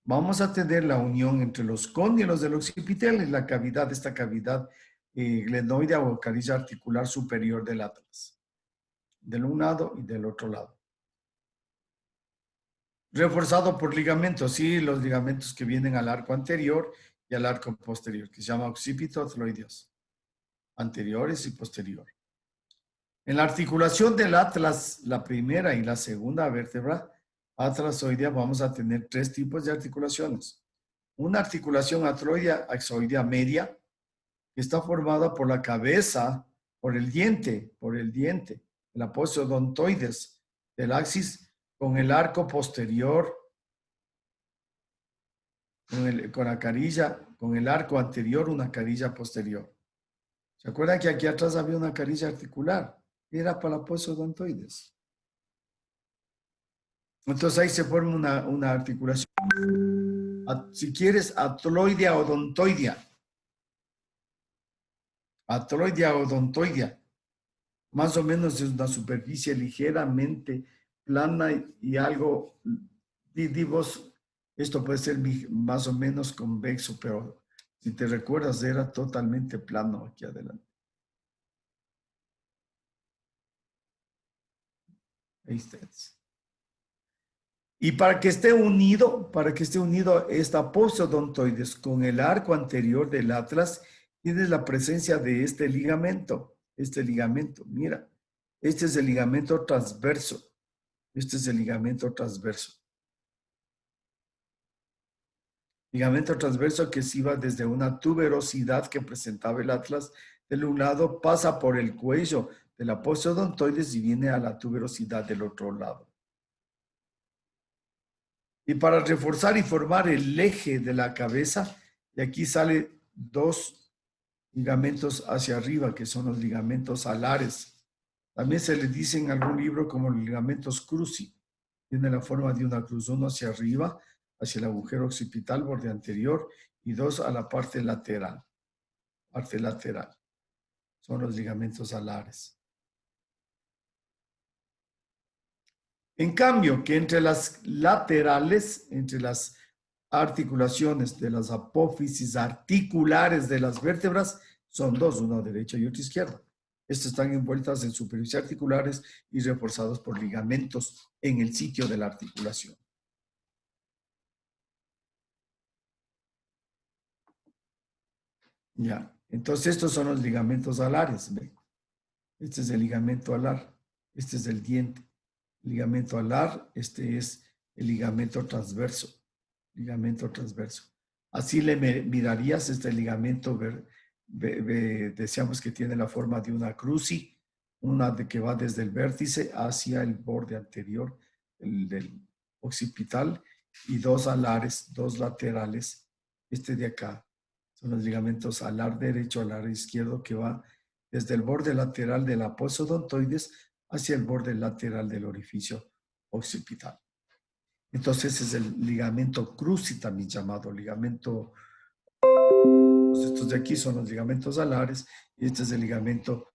vamos a tener la unión entre los cóndilos del occipital y la cavidad, esta cavidad glenoidea o carilla articular superior del atlas, del un lado y del otro lado. Reforzado por ligamentos, sí, los ligamentos que vienen al arco anterior y al arco posterior, que se llama occipito-atloideos, anteriores y posterior. En la articulación del atlas, la primera y la segunda vértebra atlasoidea, vamos a tener tres tipos de articulaciones. Una articulación atloidea axoidea media, que está formada por la cabeza, por el diente, el apopsodontoides del axis, con el arco posterior, con la carilla, con el arco anterior, una carilla posterior. ¿Se acuerdan que aquí atrás había una carilla articular? Era para la apopsodontoides. Entonces ahí se forma una articulación. Si quieres, atloidea odontoidea. Atloidea odontoidea. Más o menos es una superficie ligeramente plana y algo, vos, esto puede ser más o menos convexo, pero si te recuerdas era totalmente plano aquí adelante. Ahí está. Y para que esté unido esta apopsodontoides con el arco anterior del atlas, tienes la presencia de este ligamento, mira, este es el ligamento transverso. Ligamento transverso que se iba desde una tuberosidad que presentaba el atlas del un lado, pasa por el cuello de la apopsodontoides y viene a la tuberosidad del otro lado. Y para reforzar y formar el eje de la cabeza, de aquí salen dos ligamentos hacia arriba, que son los ligamentos alares. También se les dice en algún libro como los ligamentos cruzi. Tiene la forma de una cruz, uno hacia arriba, hacia el agujero occipital, borde anterior, y dos a la parte lateral. Son los ligamentos alares. En cambio, que entre las laterales, entre las articulaciones de las apófisis articulares de las vértebras, son dos, una derecha y otra izquierda. Estas están envueltas en superficies articulares y reforzados por ligamentos en el sitio de la articulación. Ya, entonces estos son los ligamentos alares. ¿Ve? Este es el ligamento alar, este es el diente. Ligamento alar, este es el ligamento transverso. Así le mirarías este ligamento, decíamos que tiene la forma de una cruci, una que va desde el vértice hacia el borde anterior del occipital y dos alares, dos laterales, este de acá, Son los ligamentos alar derecho, alar izquierdo, que va desde el borde lateral de la posodontoides hacia el borde lateral del orificio occipital. Entonces es el ligamento cruzi, también llamado ligamento. Estos de aquí son los ligamentos alares y este es el ligamento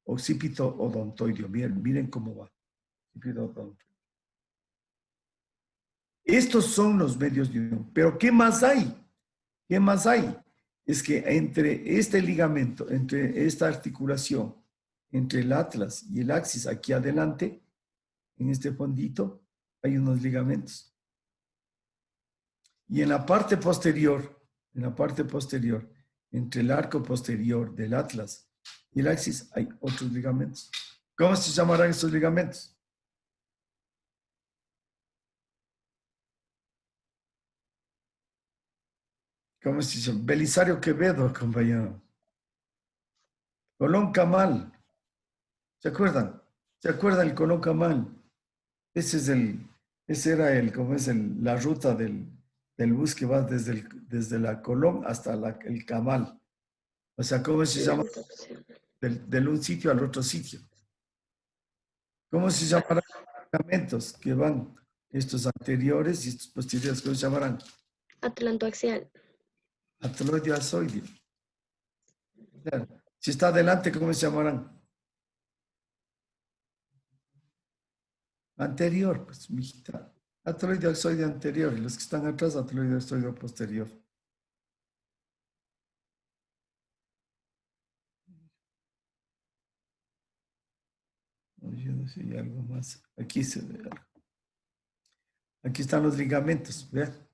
occipito odontoideo. Miren cómo va. Estos son los medios de unión. Pero ¿qué más hay? ¿Qué más hay? Es que entre este ligamento, entre esta articulación, entre el atlas y el axis aquí adelante, en este fondito, hay unos ligamentos. Y en la parte posterior, entre el arco posterior del atlas y el axis, hay otros ligamentos. ¿Cómo se llamarán estos ligamentos? ¿Cómo se llama? Belisario Quevedo, compañero. Colón Camal. ¿Se acuerdan? ¿Se acuerdan el Colón Camal? Ese era la ruta del bus que va desde la Colón hasta el Camal. O sea, ¿cómo se llama? De un sitio al otro sitio. ¿Cómo se llamarán los ligamentos que van estos anteriores y estos posteriores? ¿Cómo se llamarán? Atlantoaxial. Atloideo azoideo. Claro. Si está adelante, ¿cómo se llamarán? Anterior, pues, mijita. Atloideo azoideo anterior. Y los que están atrás, atloideo azoideo posterior. Yo no sé, hay algo más. Aquí se ve algo. Aquí están los ligamentos, vean.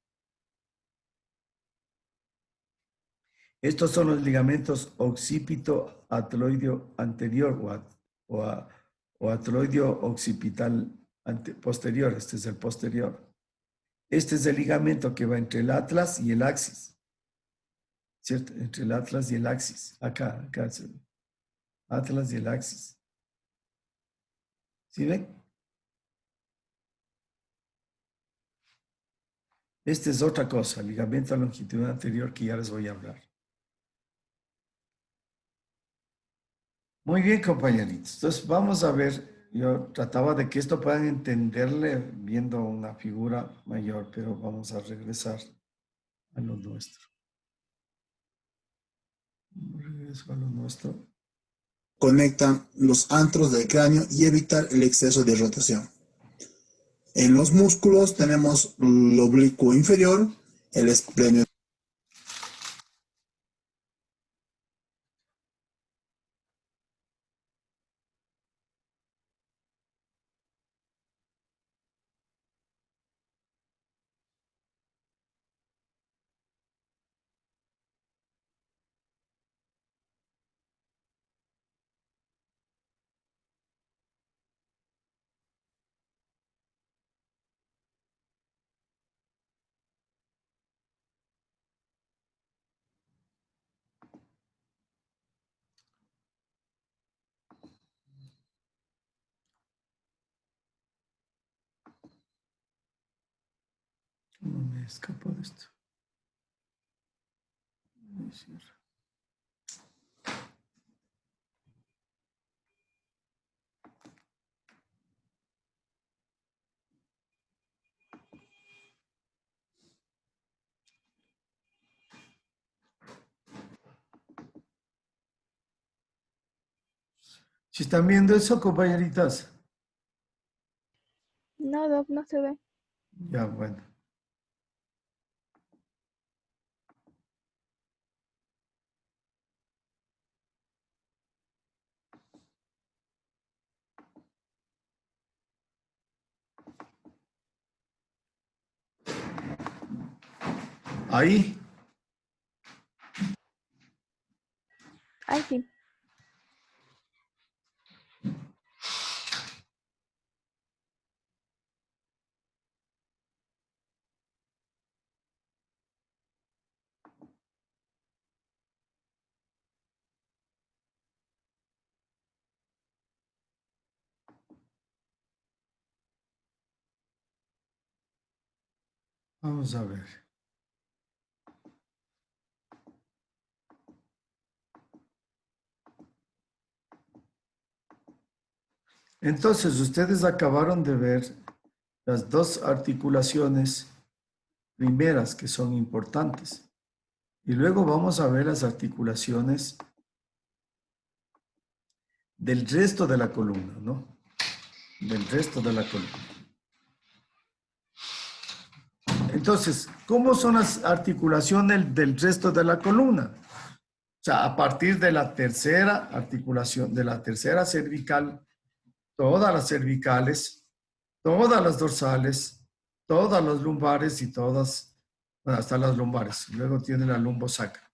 Estos son los ligamentos occipito atloideo anterior o atloideo occipital posterior. Este es el posterior. Este es el ligamento que va entre el atlas y el axis. ¿Cierto? Entre el atlas y el axis. Acá se ve. Atlas y el axis. ¿Sí ven? Esta es otra cosa, ligamento longitudinal anterior, que ya les voy a hablar. Muy bien, compañeritos. Entonces, vamos a ver. Yo trataba de que esto puedan entenderle viendo una figura mayor, pero vamos a regresar a lo nuestro. Regreso a lo nuestro. Conectan los antros del cráneo y evitar el exceso de rotación. En los músculos tenemos el oblicuo inferior, el esplenio. No me escapo de esto. ¿Si están viendo eso, compañeritas? No, Doc, no se ve. Ya, bueno. Ahí. Ay, sí. Vamos a ver. Entonces, ustedes acabaron de ver las dos articulaciones primeras que son importantes. Y luego vamos a ver las articulaciones del resto de la columna, ¿no? Del resto de la columna. Entonces, ¿cómo son las articulaciones del resto de la columna? O sea, a partir de la tercera articulación, de la tercera cervical, todas las cervicales, todas las dorsales, todas las lumbares y todas, bueno, hasta las lumbares. Luego tiene la lumbosacra.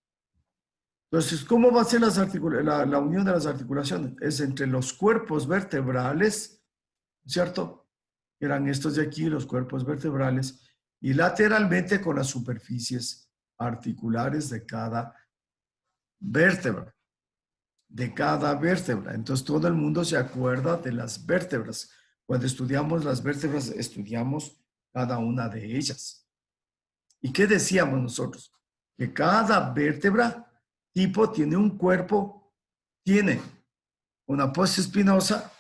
Entonces, ¿cómo va a ser la unión de las articulaciones? Es entre los cuerpos vertebrales, ¿cierto? Eran estos de aquí, los cuerpos vertebrales, y lateralmente con las superficies articulares de cada vértebra. De cada vértebra. Entonces, todo el mundo se acuerda de las vértebras. Cuando estudiamos las vértebras, estudiamos cada una de ellas. ¿Y qué decíamos nosotros? Que cada vértebra tipo tiene un cuerpo, tiene una apófisis espinosa,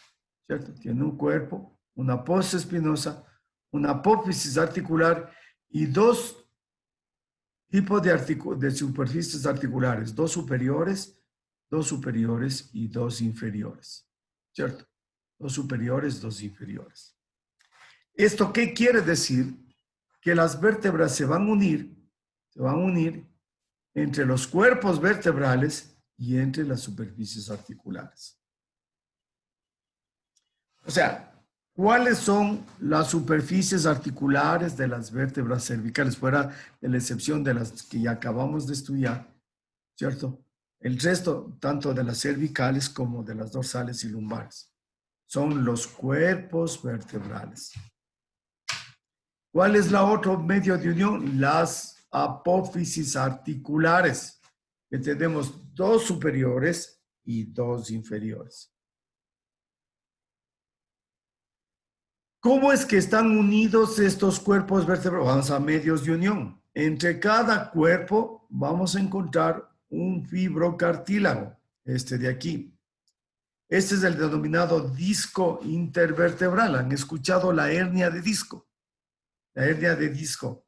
¿cierto? Tiene un cuerpo, una apófisis espinosa, una apófisis articular y dos tipos de superficies articulares, dos superiores y dos inferiores, ¿cierto? Dos superiores, dos inferiores. ¿Esto qué quiere decir? Que las vértebras se van a unir entre los cuerpos vertebrales y entre las superficies articulares. O sea, ¿cuáles son las superficies articulares de las vértebras cervicales? Fuera de la excepción de las que ya acabamos de estudiar, ¿cierto? El resto, tanto de las cervicales como de las dorsales y lumbares, son los cuerpos vertebrales. ¿Cuál es la otro medio de unión? Las apófisis articulares, que tenemos dos superiores y dos inferiores. ¿Cómo es que están unidos estos cuerpos vertebrales? Vamos a medios de unión. Entre cada cuerpo vamos a encontrar un fibrocartílago, este de aquí. Este es el denominado disco intervertebral. ¿Han escuchado la hernia de disco? La hernia de disco.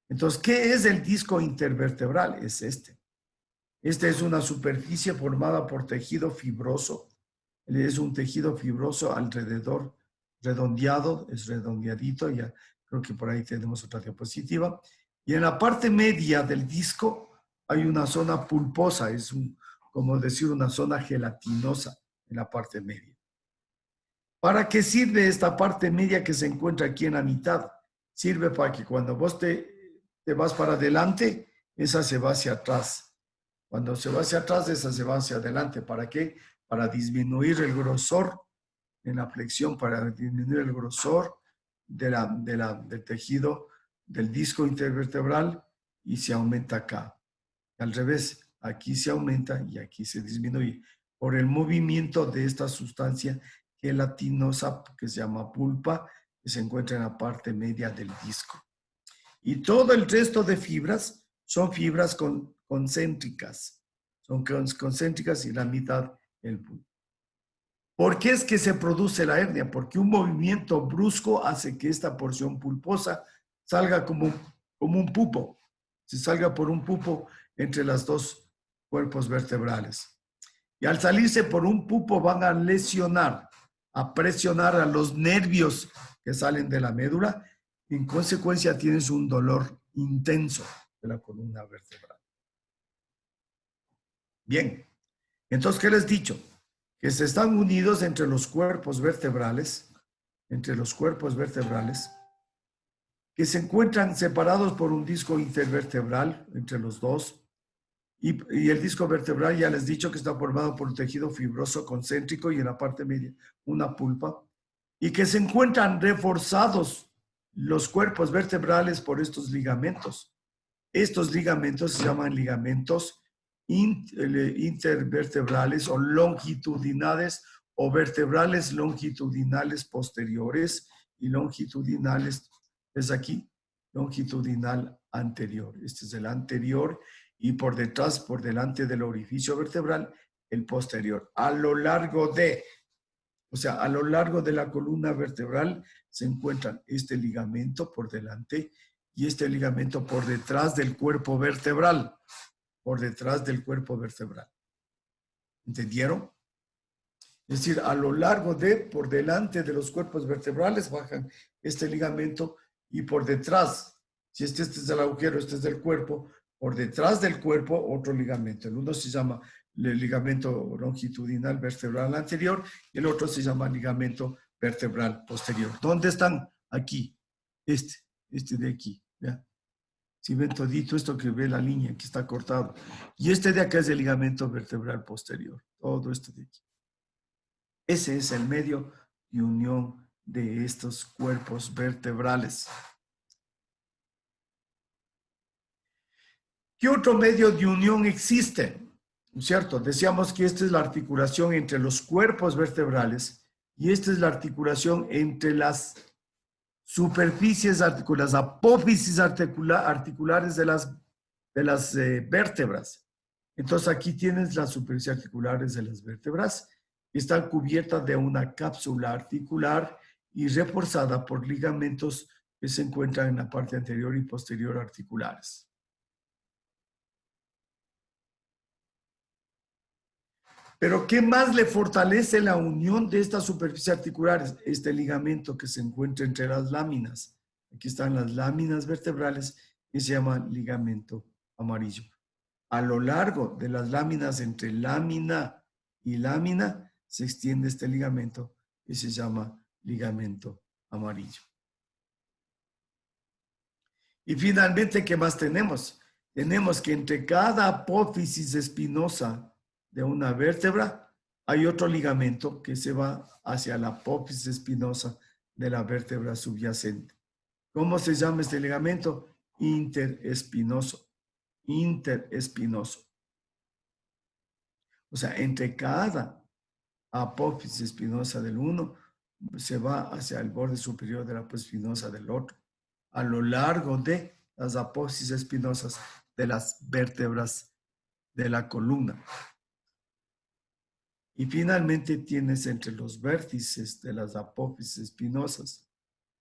Entonces, ¿qué es el disco intervertebral? Es este. Esta es una superficie formada por tejido fibroso. Es un tejido fibroso alrededor, redondeado, es redondeadito. Ya creo que por ahí tenemos otra diapositiva. Y en la parte media del disco hay una zona pulposa, es como decir una zona gelatinosa en la parte media. ¿Para qué sirve esta parte media que se encuentra aquí en la mitad? Sirve para que cuando vos te vas para adelante, esa se va hacia atrás. Cuando se va hacia atrás, esa se va hacia adelante. ¿Para qué? Para disminuir el grosor en la flexión, para disminuir el grosor del tejido del disco intervertebral y se aumenta acá. Al revés, aquí se aumenta y aquí se disminuye por el movimiento de esta sustancia gelatinosa que se llama pulpa, que se encuentra en la parte media del disco. Y todo el resto de fibras son fibras concéntricas. Son concéntricas y la mitad el pulpo. ¿Por qué es que se produce la hernia? Porque un movimiento brusco hace que esta porción pulposa salga como un pupo. Se salga por un pupo entre los dos cuerpos vertebrales. Y al salirse por un pupo van a lesionar, a presionar a los nervios que salen de la médula. En consecuencia tienes un dolor intenso de la columna vertebral. Bien, entonces, ¿qué les he dicho? Que se están unidos entre los cuerpos vertebrales, que se encuentran separados por un disco intervertebral entre los dos, y el disco vertebral ya les he dicho que está formado por un tejido fibroso concéntrico y en la parte media una pulpa, y que se encuentran reforzados los cuerpos vertebrales por estos ligamentos. Estos ligamentos se llaman ligamentos intervertebrales o longitudinales o vertebrales longitudinales posteriores y longitudinales, es aquí, longitudinal anterior. Este es el anterior y por detrás, por delante del orificio vertebral, el posterior. A lo largo de O sea, a lo largo de la columna vertebral se encuentran este ligamento por delante y este ligamento por detrás del cuerpo vertebral. Por detrás del cuerpo vertebral. ¿Entendieron? Es decir, a lo largo por delante de los cuerpos vertebrales bajan este ligamento y por detrás, si este es el agujero, este es del cuerpo, por detrás del cuerpo otro ligamento. El uno se llama el ligamento longitudinal vertebral anterior y el otro se llama ligamento vertebral posterior. ¿Dónde están? Aquí. Este de aquí. ¿Ya? Si ven todito esto que ve la línea que está cortado. Y este de acá es el ligamento vertebral posterior. Todo esto de aquí. Ese es el medio de unión de estos cuerpos vertebrales. ¿Qué otro medio de unión existe? ¿Cierto? Decíamos que esta es la articulación entre los cuerpos vertebrales y esta es la articulación entre las superficies articulares, las apófisis articulares de las vértebras. Entonces aquí tienes las superficies articulares de las vértebras. Están cubiertas de una cápsula articular y reforzada por ligamentos que se encuentran en la parte anterior y posterior articulares. Pero ¿qué más le fortalece la unión de estas superficies articulares? Este ligamento que se encuentra entre las láminas. Aquí están las láminas vertebrales y se llama ligamento amarillo. A lo largo de las láminas, entre lámina y lámina, se extiende este ligamento y se llama ligamento amarillo. Y finalmente, ¿qué más tenemos? Tenemos que entre cada apófisis espinosa de una vértebra hay otro ligamento que se va hacia la apófisis espinosa de la vértebra subyacente. ¿Cómo se llama este ligamento? Interespinoso. Interespinoso. O sea, entre cada apófisis espinosa del uno se va hacia el borde superior de la apófisis espinosa del otro, a lo largo de las apófisis espinosas de las vértebras de la columna. Y finalmente tienes entre los vértices de las apófisis espinosas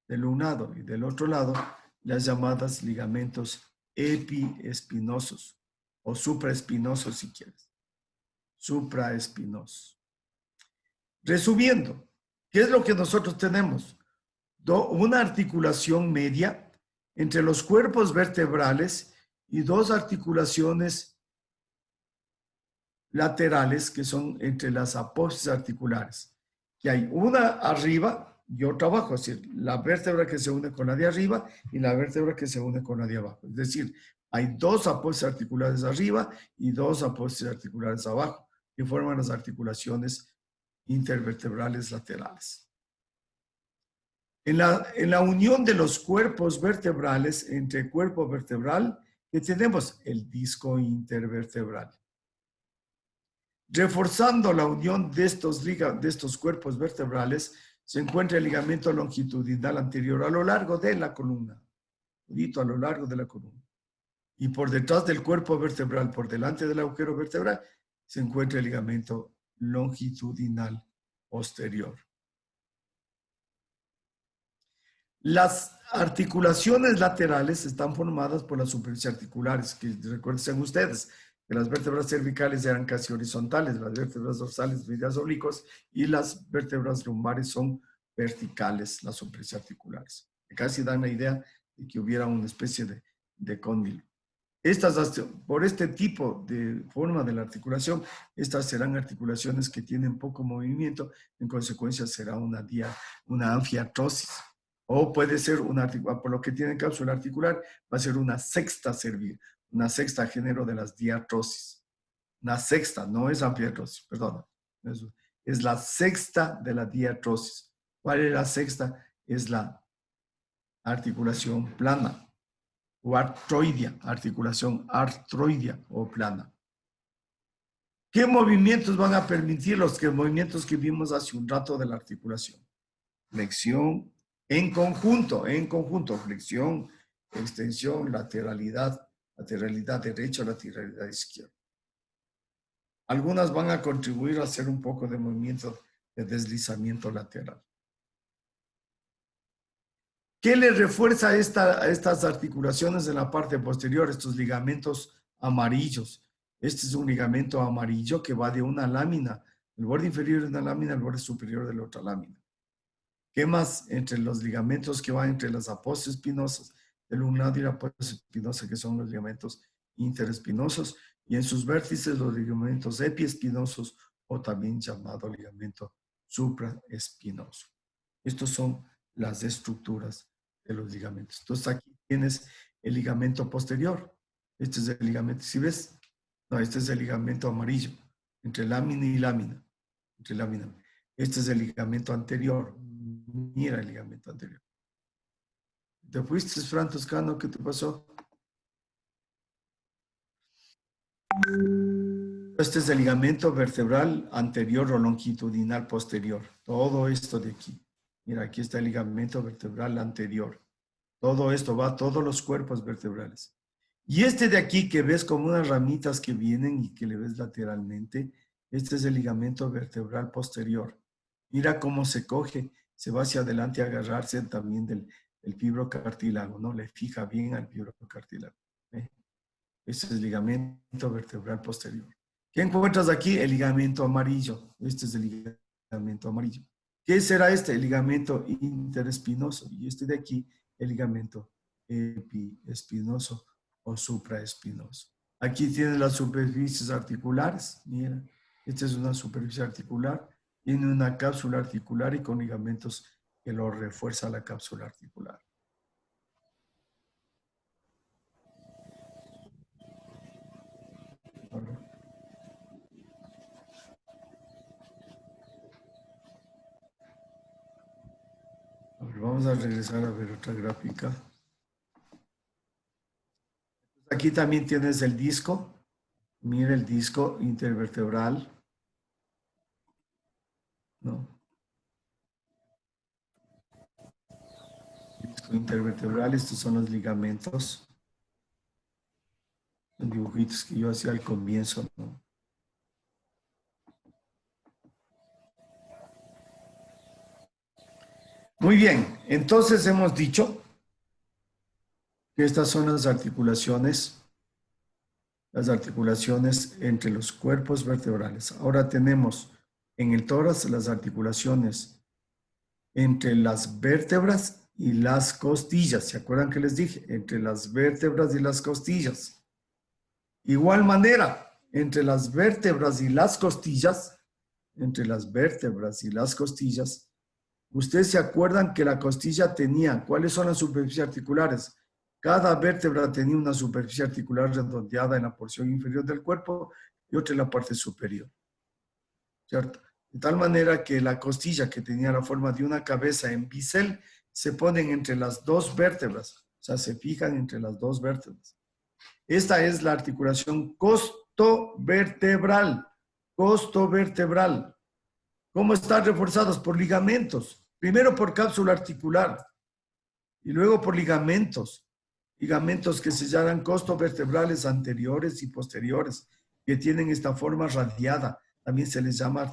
del un lado y del otro lado las llamadas ligamentos epiespinosos o supraespinosos si quieres. Supraespinosos. Resumiendo, ¿qué es lo que nosotros tenemos? Una articulación media entre los cuerpos vertebrales y dos articulaciones laterales que son entre las apófisis articulares. Que hay una arriba y otra abajo, es decir, la vértebra que se une con la de arriba y la vértebra que se une con la de abajo. Es decir, hay dos apófisis articulares arriba y dos apófisis articulares abajo, que forman las articulaciones intervertebrales laterales. En la unión de los cuerpos vertebrales entre cuerpo vertebral, que tenemos el disco intervertebral. Reforzando la unión de estos cuerpos vertebrales, se encuentra el ligamento longitudinal anterior a lo largo de la columna. A lo largo de la columna. Y por detrás del cuerpo vertebral, por delante del agujero vertebral, se encuentra el ligamento longitudinal posterior. Las articulaciones laterales están formadas por las superficies articulares, que recuerden ustedes que las vértebras cervicales eran casi horizontales, las vértebras dorsales medias oblicuas y las vértebras lumbares son verticales, las superficies articulares. Casi dan la idea de que hubiera una especie de cóndilo. Por este tipo de forma de la articulación, estas serán articulaciones que tienen poco movimiento, en consecuencia será una anfiartrosis. O puede ser por lo que tiene cápsula articular, va a ser una sexta cervical, una sexta género de las diartrosis. Una sexta, no es anfiartrosis, perdón. Es la sexta de la diartrosis. ¿Cuál es la sexta? Es la articulación plana. O artroidea, articulación artroidea o plana. ¿Qué movimientos van a permitir los movimientos que vimos hace un rato de la articulación? Flexión en conjunto, flexión, extensión, lateralidad derecha, lateralidad izquierda. Algunas van a contribuir a hacer un poco de movimiento de deslizamiento lateral. ¿Qué le refuerza a estas articulaciones en la parte posterior? Estos ligamentos amarillos. Este es un ligamento amarillo que va de una lámina, el borde inferior de una lámina al borde superior de la otra lámina. ¿Qué más? Entre los ligamentos que van entre las apófisis espinosas del lumnario y la apófisis espinosa, que son los ligamentos interespinosos, y en sus vértices los ligamentos epiespinosos o también llamado ligamento supraespinoso. Estos son las estructuras de los ligamentos. Entonces aquí tienes el ligamento posterior. Este es el ligamento, ¿sí ves? No, este es el ligamento amarillo, entre lámina y lámina. Entre lámina. Este es el ligamento anterior. Mira el ligamento anterior. ¿Te fuiste, Fran Toscano? ¿Qué te pasó? Este es el ligamento vertebral anterior o longitudinal posterior. Todo esto de aquí. Mira, aquí está el ligamento vertebral anterior. Todo esto va a todos los cuerpos vertebrales. Y este de aquí que ves como unas ramitas que vienen y que le ves lateralmente, este es el ligamento vertebral posterior. Mira cómo se coge, se va hacia adelante a agarrarse también del fibrocartílago, ¿no? Le fija bien al fibrocartílago. Este es el ligamento vertebral posterior. ¿Qué encuentras aquí? El ligamento amarillo. Este es el ligamento amarillo. ¿Qué será este? El ligamento interespinoso. Y este de aquí, el ligamento epiespinoso o supraespinoso. Aquí tienes las superficies articulares. Mira, esta es una superficie articular. Tiene una cápsula articular y con ligamentos que lo refuerza la cápsula articular. A ver, vamos a regresar a ver otra gráfica. Aquí también tienes el disco. Mira el disco intervertebral. ¿No? Disco intervertebral, estos son los ligamentos. Son dibujitos que yo hacía al comienzo, ¿no? Muy bien, entonces hemos dicho que estas son las articulaciones entre los cuerpos vertebrales. Ahora tenemos en el tórax las articulaciones entre las vértebras y las costillas. ¿Se acuerdan que les dije? Entre las vértebras y las costillas. Igual manera, entre las vértebras y las costillas, ustedes se acuerdan que la costilla tenía, ¿cuáles son las superficies articulares? Cada vértebra tenía una superficie articular redondeada en la porción inferior del cuerpo y otra en la parte superior. ¿Cierto? De tal manera que la costilla, que tenía la forma de una cabeza en bisel, se ponen entre las dos vértebras. O sea, se fijan entre las dos vértebras. Esta es la articulación costovertebral. Costovertebral. ¿Cómo están reforzados? Por ligamentos. Primero por cápsula articular y luego por ligamentos. Ligamentos que se llaman costovertebrales anteriores y posteriores, que tienen esta forma radiada. También se les llama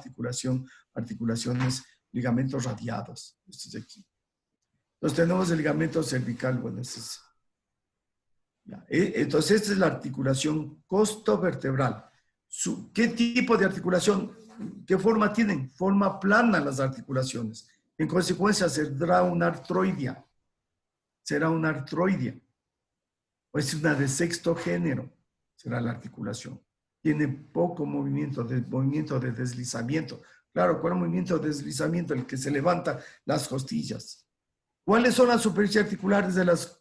articulaciones, ligamentos radiados. Esto es de aquí. Entonces tenemos el ligamento cervical. Bueno, este es, ya. Entonces esta es la articulación costovertebral. ¿Qué tipo de articulación? ¿Qué forma tienen? Forma plana las articulaciones. En consecuencia, será una artroidia. Será una artroidia. O es una de sexto género. Será la articulación. Tiene poco movimiento de deslizamiento. Claro, ¿cuál movimiento de deslizamiento? El que se levanta las costillas. ¿Cuáles son las superficies articulares de las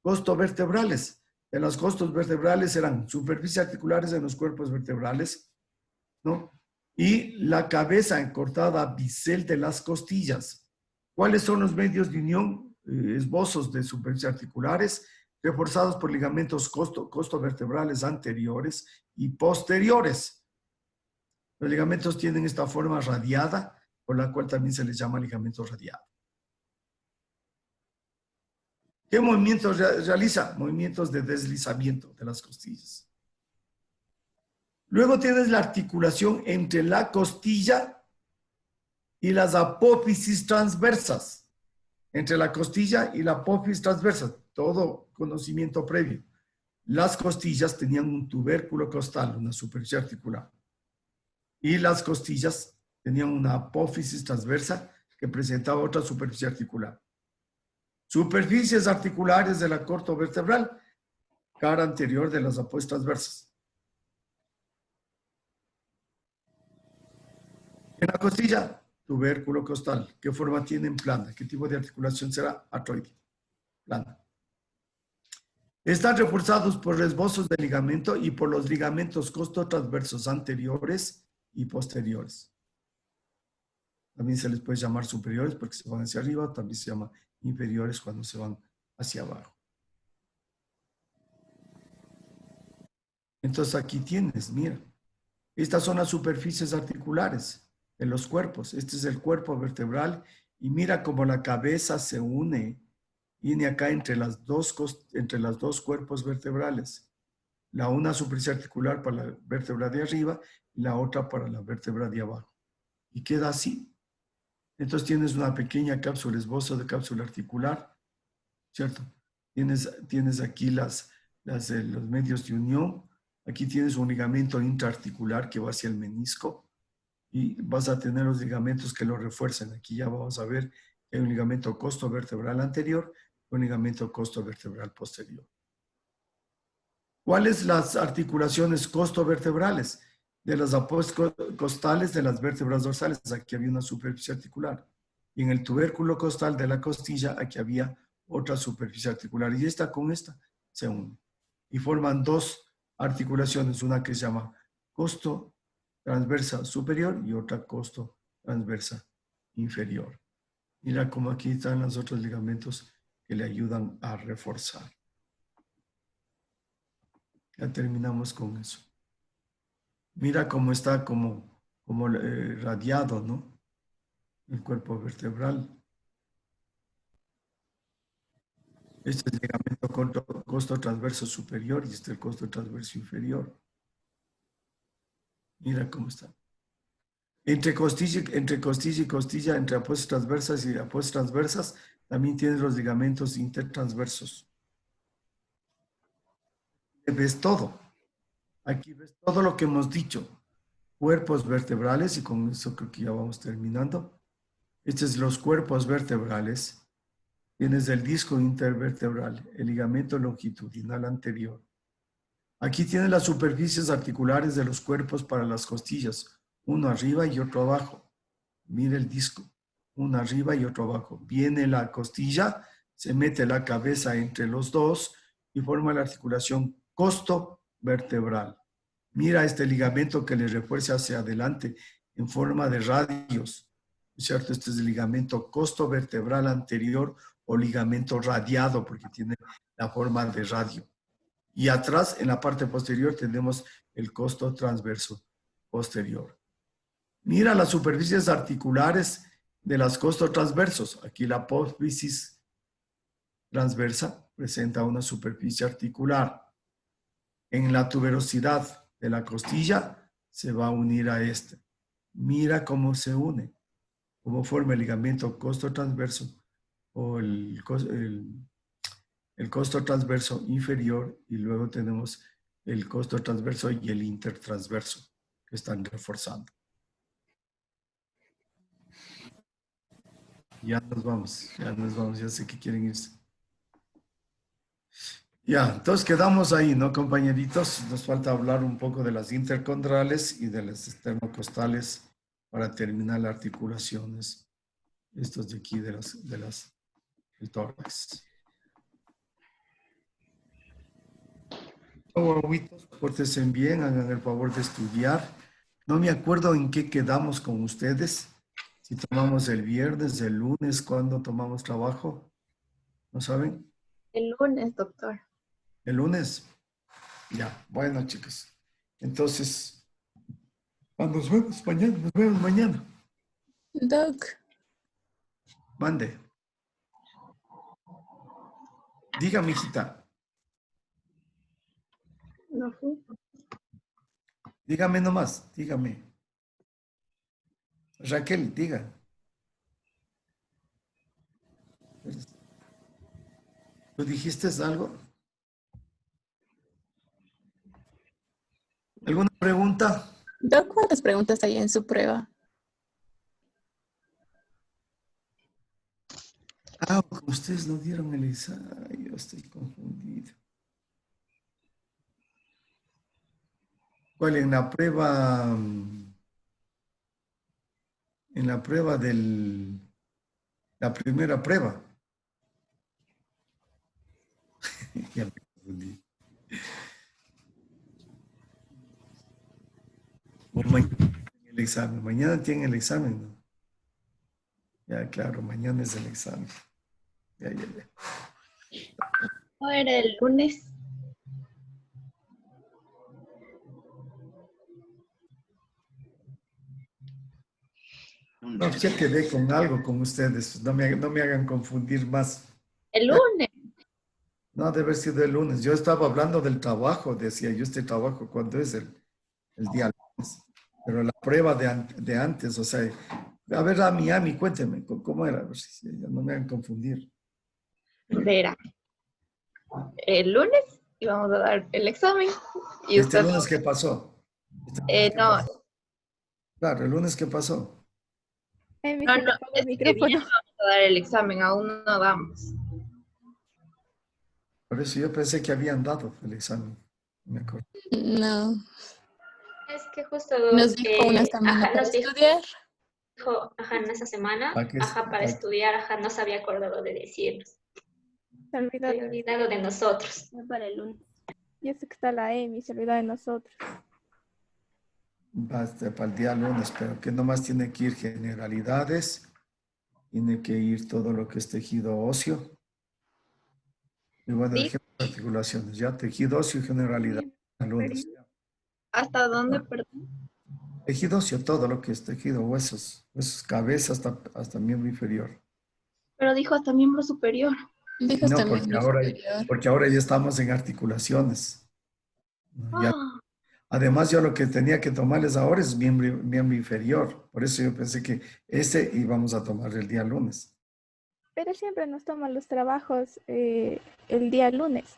costovertebrales? De las costos vertebrales serán superficies articulares en los cuerpos vertebrales, ¿no? Y la cabeza encortada bisel de las costillas. ¿Cuáles son los medios de unión? Esbozos de superficies articulares reforzados por ligamentos costovertebrales anteriores y posteriores. Los ligamentos tienen esta forma radiada, por la cual también se les llama ligamento radiado. ¿Qué movimientos realiza? Movimientos de deslizamiento de las costillas. Luego tienes la articulación entre la costilla y las apófisis transversas, entre la costilla y la apófisis transversa, todo conocimiento previo. Las costillas tenían un tubérculo costal, una superficie articular, y las costillas tenían una apófisis transversa que presentaba otra superficie articular. Superficies articulares de la corto vertebral, cara anterior de las apófisis transversas. En la costilla, tubérculo costal. ¿Qué forma tiene en plana? ¿Qué tipo de articulación será? Artroide. Plana. Están reforzados por esbozos de ligamento y por los ligamentos costotransversos anteriores y posteriores. También se les puede llamar superiores porque se van hacia arriba, también se llama inferiores cuando se van hacia abajo. Entonces aquí tienes, mira, estas son las superficies articulares de los cuerpos. Este es el cuerpo vertebral y mira cómo la cabeza se une, viene acá entre las dos cuerpos vertebrales. Una superficie articular para la vértebra de arriba y la otra para la vértebra de abajo. Y queda así. Entonces tienes una pequeña cápsula, esbozo de cápsula articular, ¿cierto? Tienes aquí los medios de unión. Aquí tienes un ligamento intraarticular que va hacia el menisco y vas a tener los ligamentos que lo refuerzan. Aquí ya vamos a ver que hay un ligamento costovertebral anterior y un ligamento costovertebral posterior. ¿Cuáles las articulaciones costovertebrales? De las apófisis costales de las vértebras dorsales, aquí había una superficie articular. Y en el tubérculo costal de la costilla, aquí había otra superficie articular. Y esta con esta se unen. Y forman dos articulaciones, una que se llama costo transversa superior y otra costo transversa inferior. Mira cómo aquí están los otros ligamentos que le ayudan a reforzar. Ya terminamos con eso. Mira cómo está como radiado, ¿no? El cuerpo vertebral. Este es el ligamento costo transverso superior y este es el costo transverso inferior. Mira cómo está. Entre costilla y costilla, entre apófisis transversas y apófisis transversas, también tienes los ligamentos intertransversos. Ves todo. Aquí ves todo lo que hemos dicho. Cuerpos vertebrales, y con eso creo que ya vamos terminando. Estos son los cuerpos vertebrales. Tienes el disco intervertebral, el ligamento longitudinal anterior. Aquí tienes las superficies articulares de los cuerpos para las costillas, uno arriba y otro abajo. Mira el disco, uno arriba y otro abajo. Viene la costilla, se mete la cabeza entre los dos y forma la articulación costovertebral. Mira este ligamento que le refuerza hacia adelante en forma de radios, ¿cierto? Este es el ligamento costovertebral anterior o ligamento radiado porque tiene la forma de radio. Y atrás, en la parte posterior, tenemos el costo transverso posterior. Mira las superficies articulares de los costos transversos. Aquí la apófisis transversa presenta una superficie articular. En la tuberosidad de la costilla se va a unir a este. Mira cómo se une, cómo forma el ligamento costo transverso o el costo transverso inferior y luego tenemos el costo transverso y el intertransverso que están reforzando. Ya nos vamos, ya sé que quieren irse. Ya, entonces quedamos ahí, ¿no, compañeritos? Nos falta hablar un poco de las intercondrales y de las esternocostales para terminar las articulaciones. Estos de aquí del tórax. Guaguitos, pórtense bien, hagan el favor de estudiar. No me acuerdo en qué quedamos con ustedes. Si tomamos el viernes, el lunes, ¿cuándo tomamos trabajo? ¿No saben? El lunes, doctor. ¿El lunes? Ya, bueno, chicos. Entonces, nos vemos mañana. Doc, Mande. Dígame, hijita. No fui. Dígame nomás, dígame. Raquel, diga. ¿Tú dijiste algo? ¿Alguna pregunta? Doc, ¿cuántas preguntas hay en su prueba? Ah, ustedes no dieron el examen. Yo estoy confundido. ¿Cuál? En la prueba la primera prueba. Ya me confundí. O mañana tienen el examen. Mañana tienen el examen, ¿no? Ya, claro, mañana es el examen. Ya. ¿No era el lunes? No, ya quedé con algo con ustedes. No me hagan confundir más. El lunes. No, debe haber sido el lunes. Yo estaba hablando del trabajo. Decía yo, este trabajo, ¿cuándo es el día lunes? Pero la prueba de antes, o sea, a ver, Ami, cuénteme, ¿cómo era? A ver si ya no me hagan confundir. Verá. El lunes íbamos a dar el examen. Y ¿Este usted. lunes qué pasó? ¿Qué No, pasó? Claro, el lunes ¿qué pasó? Emi, no, se te apagó el este que viene micrófono. vamos a dar el examen, aún no damos. Por eso yo pensé que habían dado el examen. Me acuerdo. No, Es que justo nos dijo una semana para nos estudiar. dijo, ajá, en esa semana, ¿Para qué? ajá, para estudiar, ajá, no se había acordado de decirnos. Se olvidó. Se había olvidado de nosotros. Para el lunes. Yo sé que está la Emi, se olvidó de nosotros. Basta para el día lunes, pero que nomás tiene que ir generalidades, tiene que ir todo lo que es tejido óseo. Y bueno, Sí. dejemos articulaciones, ya, tejido óseo y generalidad. El lunes. ¿Hasta dónde, perdón? Tejido óseo, todo lo que es tejido, huesos, cabeza hasta miembro inferior. Pero dijo hasta miembro superior. Dijo No, también porque ahora ya estamos en articulaciones. Ya. Ah, Además, yo lo que tenía que tomarles ahora es miembro inferior. Por eso yo pensé que ese íbamos a tomar el día lunes. Pero siempre nos toman los trabajos el día lunes.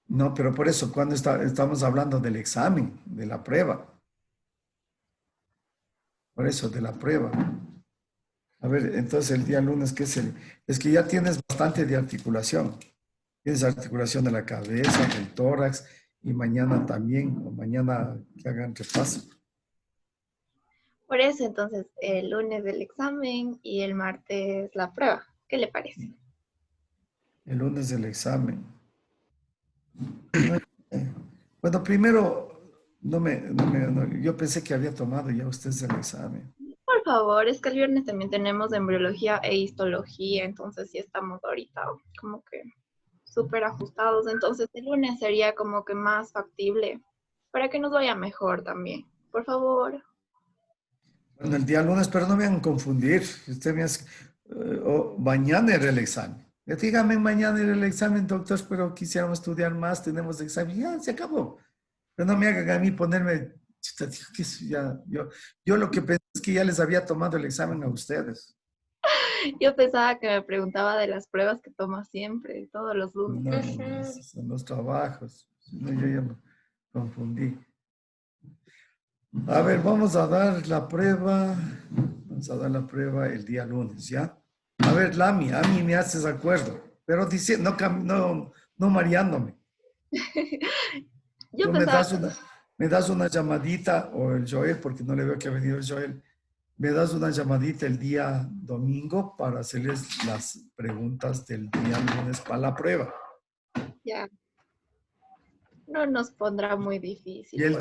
No, pero por eso, cuando estamos hablando del examen, de la prueba. Por eso, de la prueba. A ver, entonces el día lunes, ¿qué es el? Es que ya tienes bastante de articulación. Tienes articulación de la cabeza, del tórax, y mañana también, o mañana que hagan repaso. por eso entonces el lunes el examen y el martes la prueba. ¿Qué le parece? El lunes el examen. Bueno, primero, yo pensé que había tomado ya ustedes el examen. Por favor, es que el viernes también tenemos embriología e histología, entonces sí estamos ahorita como que súper ajustados. Entonces el lunes sería como que más factible para que nos vaya mejor también. Por favor. Bueno, el día lunes, pero no me hagan confundir. Usted me hace, mañana era el examen. Dígame, mañana era el examen, doctor, pero quisiéramos estudiar más, tenemos examen. Ya, se acabó. Pero no me hagan a mí ponerme, chuta, digo que eso ya, yo lo que pensé es que ya les había tomado el examen a ustedes. Yo pensaba que me preguntaba de las pruebas que toma siempre, todos los lunes. No, esos son los trabajos. No, yo ya me confundí. A ver, vamos a dar la prueba. Vamos a dar la prueba el día lunes, ¿ya? A ver, Lami, a mí me haces acuerdo, pero dice, no mareándome. Yo Tú pensaba, me das una llamadita, o el Joel, porque no le veo que ha venido el Joel, me das una llamadita el día domingo para hacerles las preguntas del día lunes para la prueba. ya, no nos pondrá muy difícil. Y el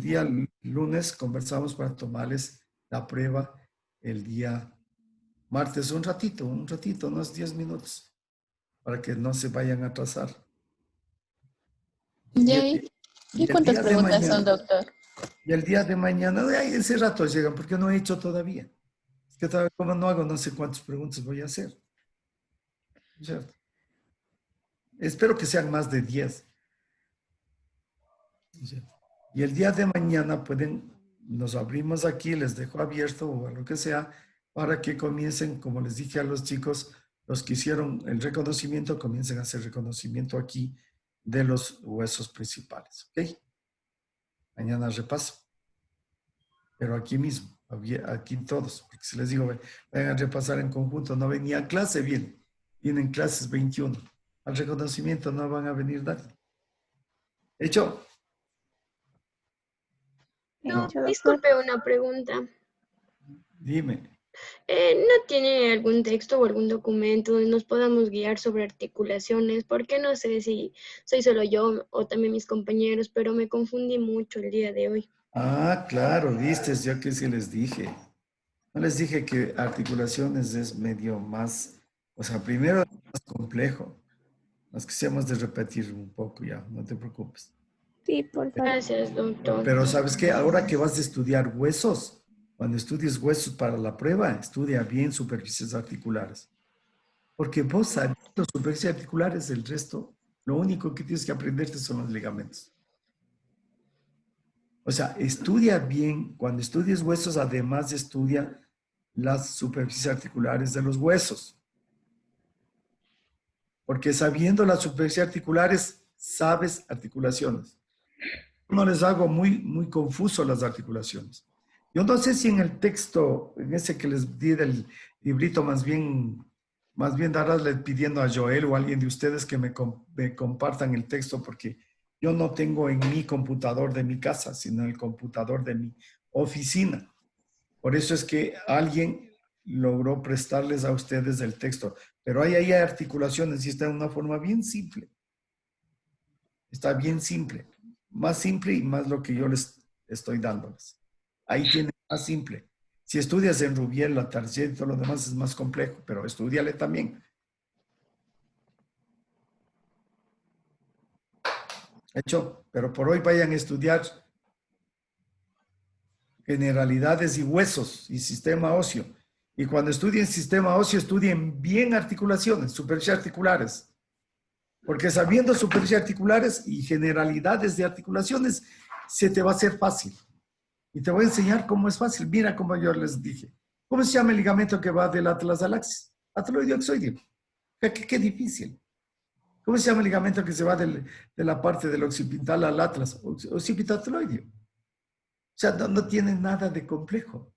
día lunes conversamos para tomarles la prueba el día martes, un ratito, unos 10 minutos, para que no se vayan a atrasar. ¿Y cuántas preguntas son, doctor? Y el día de mañana, ay, ese rato llegan, porque no he hecho todavía. Es que todavía como no hago, no sé cuántas preguntas voy a hacer. ¿Cierto? Espero que sean más de 10. Y el día de mañana nos abrimos aquí, les dejo abierto o lo que sea, para que comiencen, como les dije a los chicos, Los que hicieron el reconocimiento comiencen a hacer reconocimiento aquí de los huesos principales. ¿Ok? Mañana repaso. Pero aquí mismo, aquí todos. Porque si les digo, vayan a repasar en conjunto, no ven ni a clase bien. Vienen clases 21. Al reconocimiento no van a venir nadie. ¿Hecho? No, Hecho, doctor. disculpe una pregunta. Dime. ¿No tiene algún texto o algún documento donde nos podamos guiar sobre articulaciones? Porque no sé si soy solo yo o también mis compañeros, pero me confundí mucho el día de hoy. Ah, claro, viste, yo que sí les dije. No les dije que articulaciones es medio más, o sea, primero es más complejo. Nos quisiéramos de repetir un poco ya, no te preocupes. Sí, por favor. Gracias, doctor. Pero ¿sabes qué? Ahora que vas a estudiar huesos, cuando estudies huesos para la prueba, estudia bien superficies articulares. Porque vos sabes las superficies articulares, el resto, lo único que tienes que aprenderte son los ligamentos. O sea, estudia bien, cuando estudies huesos, además estudia las superficies articulares de los huesos. Porque sabiendo las superficies articulares, sabes articulaciones. No les hago muy confuso las articulaciones. Yo no sé si en el texto, en ese que les di del librito, más bien darle pidiendo a Joel o a alguien de ustedes que me compartan el texto, porque yo no tengo en mi computador de mi casa, sino en el computador de mi oficina. Por eso es que alguien logró prestarles a ustedes el texto. Pero ahí hay articulaciones y está en una forma bien simple. Está bien simple. Más simple y más lo que yo les estoy dándoles. Ahí tiene más simple. Si estudias en Rubiel, la Target y todo lo demás es más complejo, pero estudiale también. Hecho, pero por hoy vayan a estudiar generalidades y huesos y sistema óseo. Y cuando estudien sistema óseo, estudien bien articulaciones, superficies articulares. Porque sabiendo superficies articulares y generalidades de articulaciones, se te va a hacer fácil. Y te voy a enseñar cómo es fácil. Mira como yo les dije. ¿Cómo se llama el ligamento que va del atlas al axis? Atloideo-exoideo. Qué difícil. ¿Cómo se llama el ligamento que se va de la parte del occipital al atlas? Occipitatloideo. O sea, no tiene nada de complejo.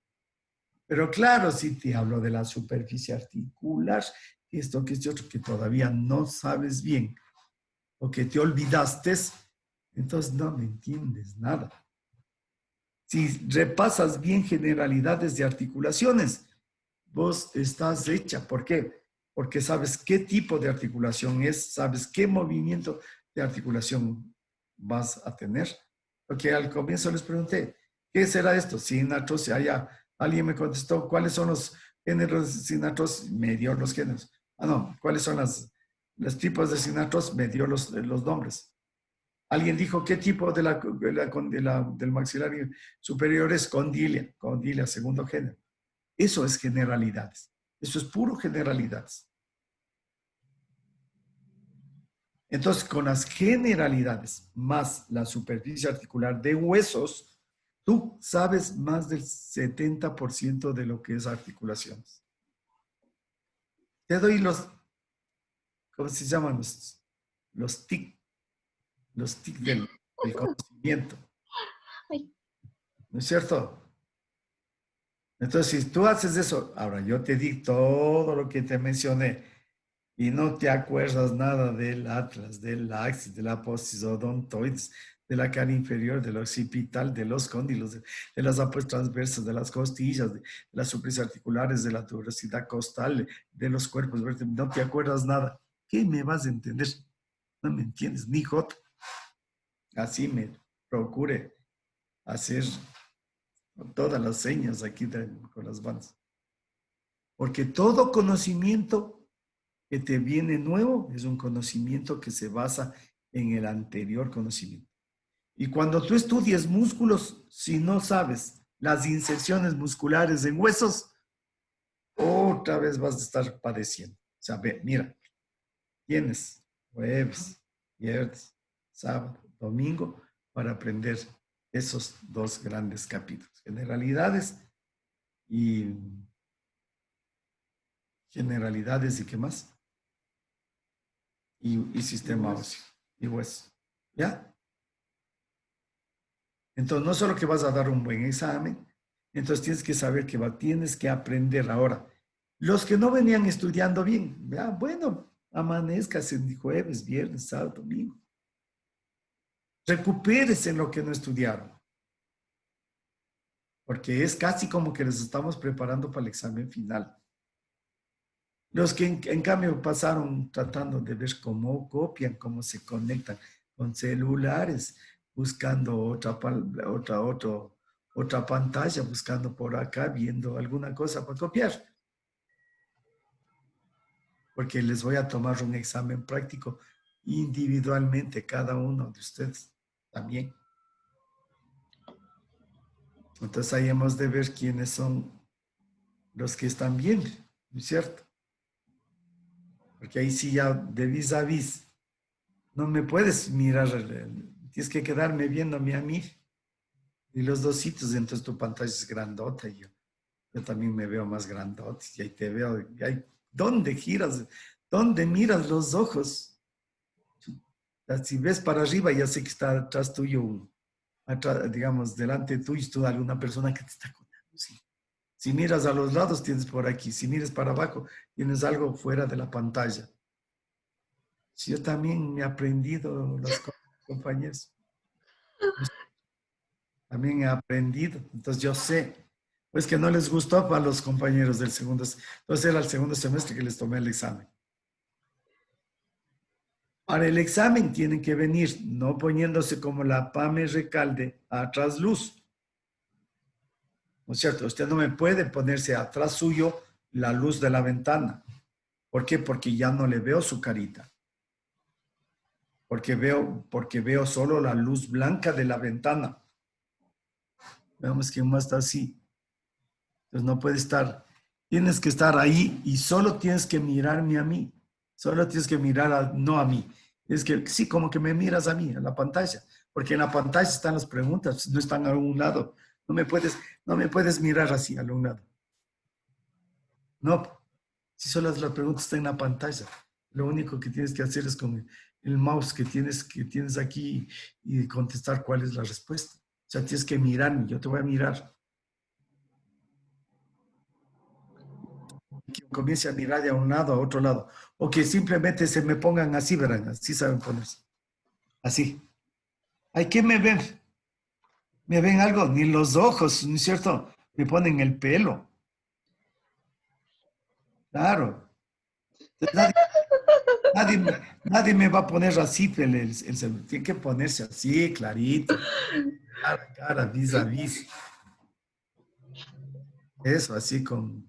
Pero claro, si te hablo de la superficie articular, esto que es otro que todavía no sabes bien o que te olvidaste, entonces no me entiendes nada. Si repasas bien generalidades de articulaciones, vos estás hecha. ¿Por qué? Porque sabes qué tipo de articulación es, sabes qué movimiento de articulación vas a tener. Porque al comienzo les pregunté, ¿qué será esto? Sinartrosis. Allá alguien me contestó, ¿cuáles son los géneros de sinartrosis? Me dio los géneros. No, ¿cuáles son los tipos de sinartrosis? Me dio los nombres. Alguien dijo, ¿qué tipo del maxilar superior es? Condilia, segundo género. Eso es generalidades. Eso es puro generalidades. Entonces, con las generalidades más la superficie articular de huesos, tú sabes más del 70% de lo que es articulaciones. Te doy ¿cómo se llaman? Los TIC. Los TIC del conocimiento. ¿No es cierto? Entonces, si tú haces eso, ahora yo te di todo lo que te mencioné y no te acuerdas nada del atlas, del axis, de la apófisis odontoides, de la cara inferior, del occipital, de los cóndilos, de las apuestas transversas, de las costillas, de las superficies articulares, de la tuberosidad costal, de los cuerpos vertebrales, no te acuerdas nada. ¿Qué me vas a entender? No me entiendes, ni jota. Así me procure hacer todas las señas aquí con las manos. Porque todo conocimiento que te viene nuevo es un conocimiento que se basa en el anterior conocimiento. Y cuando tú estudies músculos, si no sabes las inserciones musculares en huesos, otra vez vas a estar padeciendo. O sea, mira, tienes jueves, viernes, sábado, domingo para aprender esos dos grandes capítulos, generalidades y generalidades y qué más. Y sistema óseo y hueso. ¿Ya? Entonces, no solo que vas a dar un buen examen, entonces tienes que saber que tienes que aprender ahora. Los que no venían estudiando bien, ¿ya? Bueno, amanezcas en jueves, viernes, sábado, domingo. Recupérese en lo que no estudiaron. Porque es casi como que les estamos preparando para el examen final. Los que en cambio pasaron tratando de ver cómo copian, cómo se conectan con celulares, buscando otra pantalla, buscando por acá, viendo alguna cosa para copiar. Porque les voy a tomar un examen práctico individualmente, cada uno de ustedes también. Entonces ahí hemos de ver quiénes son los que están bien, ¿no es cierto? Porque ahí sí ya de vis a vis, no me puedes mirar, tienes que quedarme viéndome a mí. Y los dos sitios, entonces tu pantalla es grandota y yo también me veo más grandote y ahí te veo. Y ahí, ¿dónde giras? ¿Dónde miras los ojos? Si ves para arriba, ya sé que está atrás tuyo, atrás, digamos, delante tuyo, tú alguna persona que te está contando. ¿Sí? Si miras a los lados, tienes por aquí. Si miras para abajo, tienes algo fuera de la pantalla. Si yo también me he aprendido los compañeros. También he aprendido. Entonces yo sé. Pues que no les gustó a los compañeros del segundo. Entonces era el segundo semestre que les tomé el examen. Para el examen tienen que venir, no poniéndose como la Pame Recalde atrás luz. ¿No es cierto? Usted no me puede ponerse atrás suyo la luz de la ventana. ¿Por qué? Porque ya no le veo su carita. Porque veo solo la luz blanca de la ventana. Veamos quién más está así. Entonces no puede estar. Tienes que estar ahí y solo tienes que mirarme a mí. Solo tienes que mirar no a mí. Es que sí, como que me miras a mí, a la pantalla. Porque en la pantalla están las preguntas, no están a un lado. No me puedes mirar así a un lado. No, si solo las preguntas están en la pantalla. Lo único que tienes que hacer es con el mouse que tienes aquí y contestar cuál es la respuesta. O sea, tienes que mirarme, yo te voy a mirar. Que comience a mirar de a un lado a otro lado. O que simplemente se me pongan así, verán, así saben ponerse. Así. ¿Ay, qué me ven? ¿Me ven algo? Ni los ojos, ¿no es cierto? Me ponen el pelo. Claro. Nadie me va a poner así, tiene que ponerse así, clarito. Cara a cara, vis a vis. Eso, así con.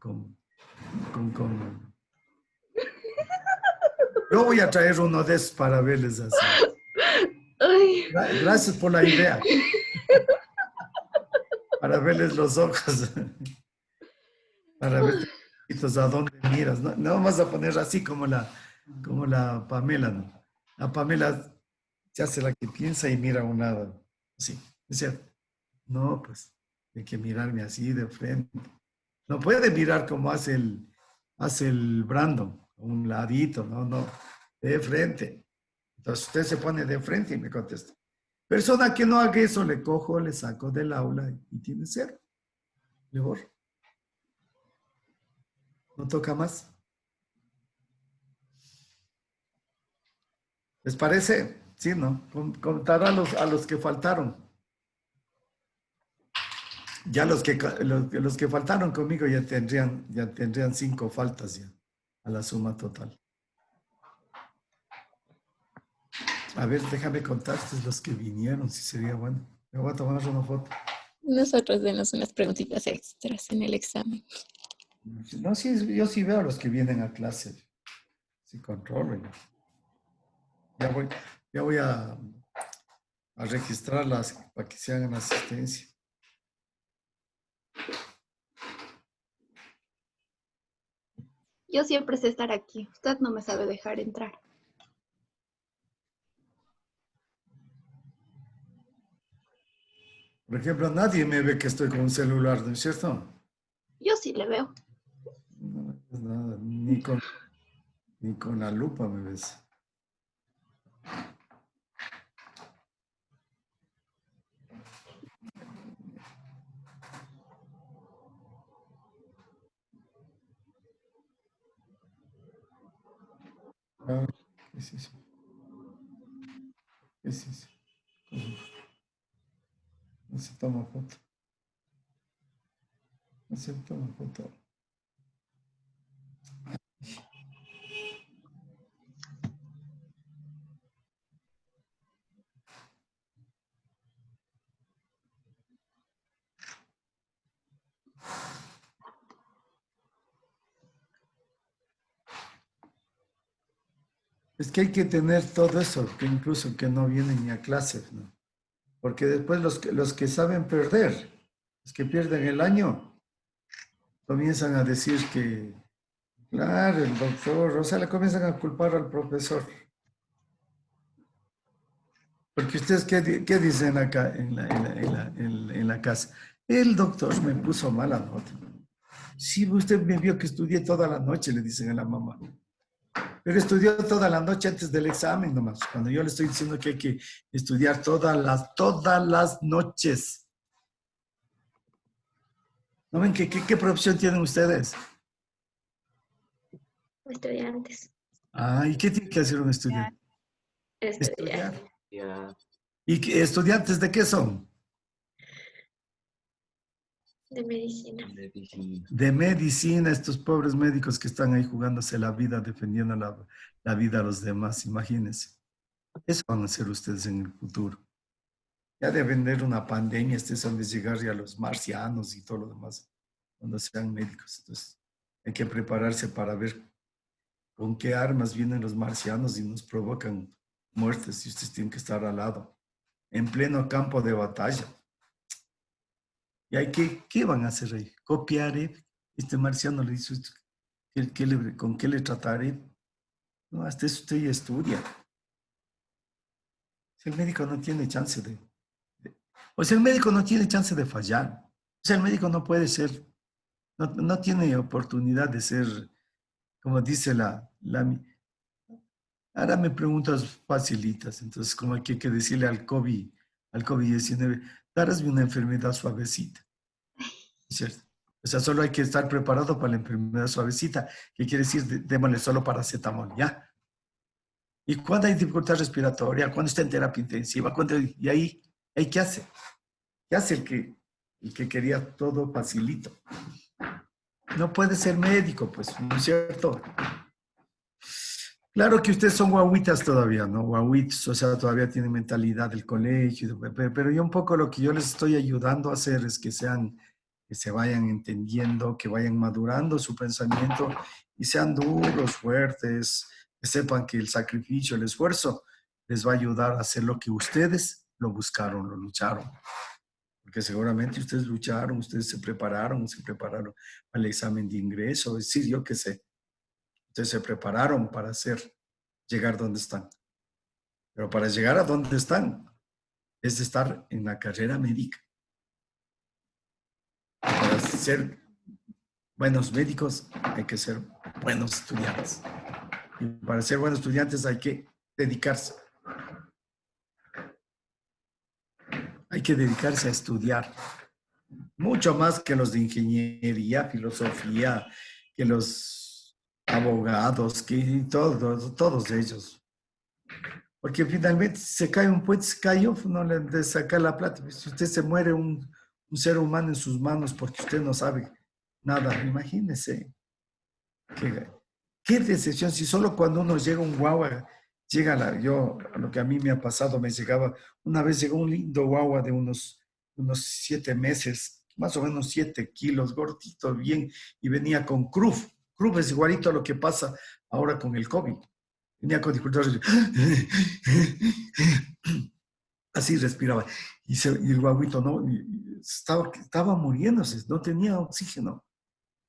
Yo voy a traer uno de esos para verles así. Ay. Gracias por la idea. Para verles los ojos. Para ver a dónde miras. No vas a poner así como la Pamela, ¿no? La Pamela se hace la que piensa y mira a un lado. Sí, es cierto. No, pues, hay que mirarme así de frente. No puede mirar como hace el Brandon, a un ladito, no, de frente. Entonces usted se pone de frente y me contesta. Persona que no haga eso, le cojo, le saco del aula y tiene 0. Le borro. No toca más. ¿Les parece? Sí, ¿no? Contar a los que faltaron. Ya los que faltaron conmigo ya tendrían 5 faltas ya a la suma total. A ver, déjame contarte los que vinieron, si sería bueno. Me voy a tomar una foto. Nosotros denos unas preguntitas extras en el examen. No, sí, yo sí veo a los que vienen a clase. Sí, controlo. Ya voy a registrarlas para que se hagan asistencia. Yo siempre sé estar aquí. Usted no me sabe dejar entrar. Por ejemplo, nadie me ve que estoy con un celular, ¿no es cierto? Yo sí le veo. Pues nada, ni con la lupa me ves. Ah, ¿qué es eso? ¿Qué es eso? No se toma foto. No se toma foto. Es que hay que tener todo eso, que incluso que no vienen ni a clases, ¿no? Porque después los que saben perder, los que pierden el año, comienzan a decir que, claro, el doctor, o sea, le comienzan a culpar al profesor. Porque ustedes, ¿qué dicen acá en la casa? El doctor me puso mala nota. Sí, usted me vio que estudié toda la noche, le dicen a la mamá. Pero estudió toda la noche antes del examen nomás. Cuando yo le estoy diciendo que hay que estudiar todas las noches. ¿No ven qué profesión tienen ustedes? Estudiantes. Ah, ¿y qué tiene que hacer un estudiante? Estudiar. Estudiar. ¿Y estudiantes de qué son? De medicina. De medicina, estos pobres médicos que están ahí jugándose la vida, defendiendo la vida a los demás, imagínense. Eso van a hacer ustedes en el futuro. Ya de vender una pandemia, ustedes han de llegar ya a los marcianos y todo lo demás, cuando sean médicos. Entonces, hay que prepararse para ver con qué armas vienen los marcianos y nos provocan muertes y ustedes tienen que estar al lado, en pleno campo de batalla. ¿Y hay qué van a hacer ahí? ¿Copiaré? Este marciano le dice, ¿con qué le trataré? No, hasta eso usted ya estudia. Si el médico no tiene chance o sea, el médico no tiene chance de fallar. O sea, el médico no puede ser, no tiene oportunidad de ser, como dice ahora me preguntas facilitas, entonces como hay que decirle al COVID-19, darás una enfermedad suavecita, ¿cierto? O sea, solo hay que estar preparado para la enfermedad suavecita, que quiere decir, démosle solo paracetamol, ¿ya? Y cuando hay dificultad respiratoria, cuando está en terapia intensiva, y ahí ¿qué hace? ¿Qué hace el que quería todo facilito? No puede ser médico, pues, ¿no es cierto? Claro que ustedes son guaguitas todavía, ¿no? Guaguitos, o sea, todavía tienen mentalidad del colegio, pero yo un poco lo que yo les estoy ayudando a hacer es que se vayan entendiendo, que vayan madurando su pensamiento y sean duros, fuertes, que sepan que el sacrificio, el esfuerzo les va a ayudar a hacer lo que ustedes lo buscaron, lo lucharon. Porque seguramente ustedes lucharon, ustedes se prepararon para el examen de ingreso, es decir, yo qué sé. Ustedes se prepararon para llegar donde están. Pero para llegar a donde están es estar en la carrera médica. Para ser buenos médicos hay que ser buenos estudiantes. Y para ser buenos estudiantes hay que dedicarse. Hay que dedicarse a estudiar. Mucho más que los de ingeniería, filosofía, que los abogados, que todos ellos. Porque finalmente se cae un puente, se cayó, no le de sacar la plata. Si usted se muere un ser humano en sus manos porque usted no sabe nada, imagínese. Qué decepción, si solo cuando uno llega un guagua, lo que a mí me ha pasado, me llegaba, una vez llegó un lindo guagua de unos 7 meses, más o menos 7 kilos, gordito, bien, y venía con CRUF. CRUF es igualito a lo que pasa ahora con el COVID. Venía con dificultades. Así respiraba. Y el guaguito no, estaba muriéndose, no tenía oxígeno.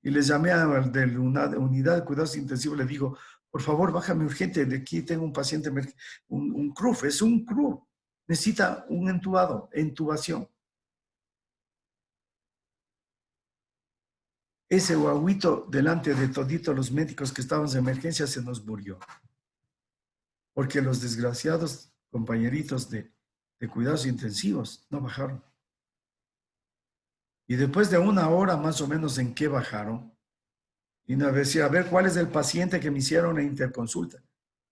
Y les llamé al de la unidad de cuidados intensivos, le digo, por favor, bájame urgente, de aquí tengo un paciente, un CRUF, es un CRUF, necesita un intubación. ese guaguito delante de toditos los médicos que estaban en emergencia se nos murió. Porque los desgraciados compañeritos de cuidados intensivos no bajaron. Y después de 1 hora más o menos en que bajaron, y una vez decía, a ver, ¿cuál es el paciente que me hicieron la interconsulta?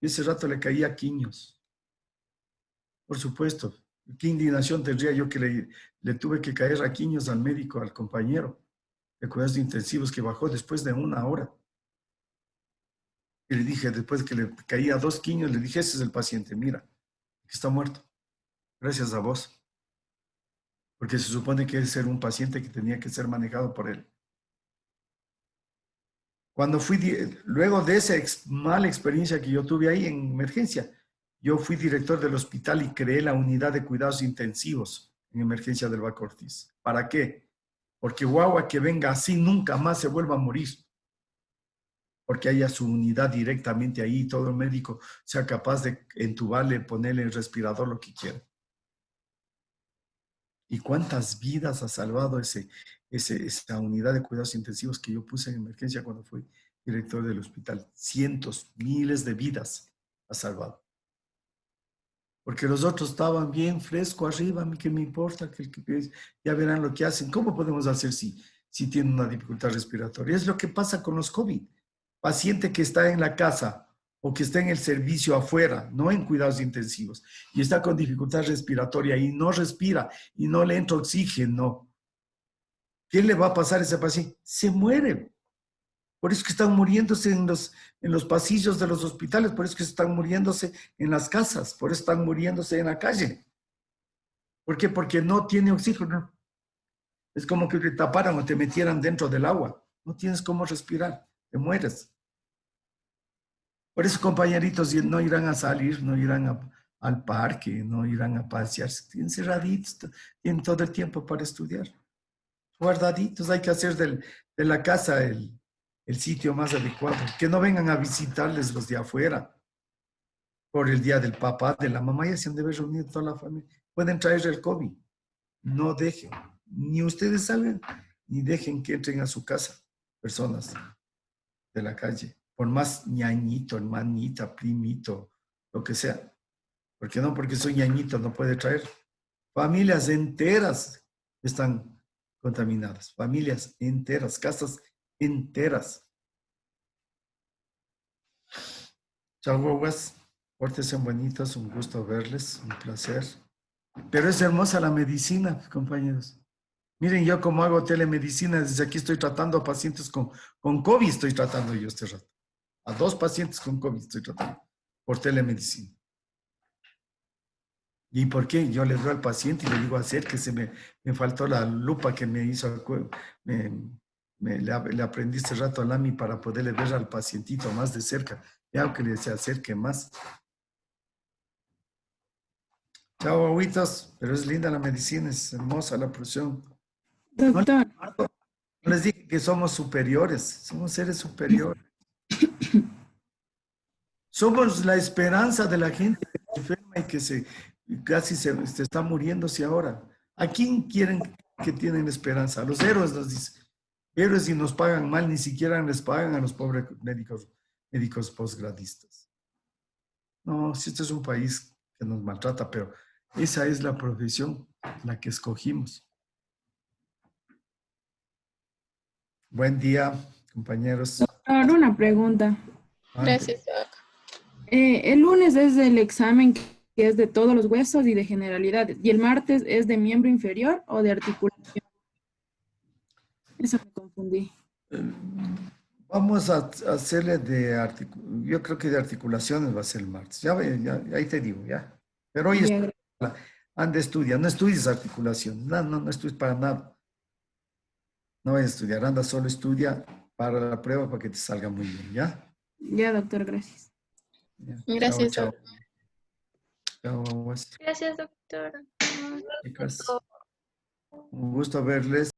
Y ese rato le caía quiños. Por supuesto, qué indignación tendría yo que le tuve que caer a quiños al médico, al compañero de cuidados intensivos que bajó después de 1 hora. Y le dije, después que le caía 2 quiños, le dije, ese es el paciente, mira, que está muerto. Gracias a vos. Porque se supone que es un paciente que tenía que ser manejado por él. Cuando luego de esa mala experiencia que yo tuve ahí en emergencia, yo fui director del hospital y creé la unidad de cuidados intensivos en emergencia del Baco Ortiz. ¿Para qué? Porque guagua que venga así nunca más se vuelva a morir. Porque haya su unidad directamente ahí, todo el médico sea capaz de entubarle, ponerle el respirador, lo que quiera. ¿Y cuántas vidas ha salvado esa unidad de cuidados intensivos que yo puse en emergencia cuando fui director del hospital? Cientos, miles de vidas ha salvado. Porque los otros estaban bien fresco arriba, a mí qué me importa, ya verán lo que hacen. ¿Cómo podemos hacer si tienen una dificultad respiratoria? Es lo que pasa con los COVID. Paciente que está en la casa o que está en el servicio afuera, no en cuidados intensivos, y está con dificultad respiratoria y no respira y no le entra oxígeno, ¿qué le va a pasar a ese paciente? Se muere. Por eso que están muriéndose en los pasillos de los hospitales, por eso que están muriéndose en las casas, por eso están muriéndose en la calle. ¿Por qué? Porque no tiene oxígeno. Es como que te taparan o te metieran dentro del agua. No tienes cómo respirar, te mueres. Por eso, compañeritos, no irán a salir, no irán al parque, no irán a pasearse. Encerraditos, tienen todo el tiempo para estudiar. Guardaditos, hay que hacer de la casa el sitio más adecuado. Que no vengan a visitarles los de afuera por el día del papá, de la mamá, ya se han de ver reunido toda la familia. Pueden traer el COVID. No dejen, ni ustedes salgan, ni dejen que entren a su casa personas de la calle. Por más ñañito, hermanita, primito, lo que sea. Porque no, porque soy ñañito, no puede traer. Familias enteras están contaminadas. Familias enteras, casas enteras. Chao, guaguas. Pórtense bonitos, un gusto verles, un placer. Pero es hermosa la medicina, compañeros. Miren, yo como hago telemedicina, desde aquí estoy tratando a pacientes con COVID, estoy tratando yo este rato. A 2 pacientes con COVID estoy tratando por telemedicina. ¿Y por qué? Yo le doy al paciente y le digo, acérquese, me faltó la lupa que me hizo, le aprendí este rato a Lami para poderle ver al pacientito más de cerca, ya que le se acerque más. Chao, abuitos, pero es linda la medicina, es hermosa la profesión. Doctor. No les dije que somos superiores, somos seres superiores. Somos la esperanza de la gente que se enferma y que casi se está muriéndose ahora. ¿A quién quieren que tienen esperanza? A los héroes nos dicen. Héroes y nos pagan mal, ni siquiera les pagan a los pobres médicos postgradistas. No, si este es un país que nos maltrata, pero esa es la profesión, la que escogimos. Buen día, compañeros. Doctor, una pregunta. Gracias, Doc. El lunes es el examen que es de todos los huesos y de generalidades. ¿Y el martes es de miembro inferior o de articulación? Eso me confundí. Vamos a hacerle yo creo que de articulaciones va a ser el martes. Ya, ahí te digo, ya. Pero hoy anda, estudia. No estudies articulación. No estudies para nada. No vayas a estudiar. Anda, solo estudia para la prueba para que te salga muy bien, ¿ya? Ya, doctor, gracias. Ya. Gracias, Chao, Doc. chao. Chao, Gracias, doctora. chicas. Un gusto verles.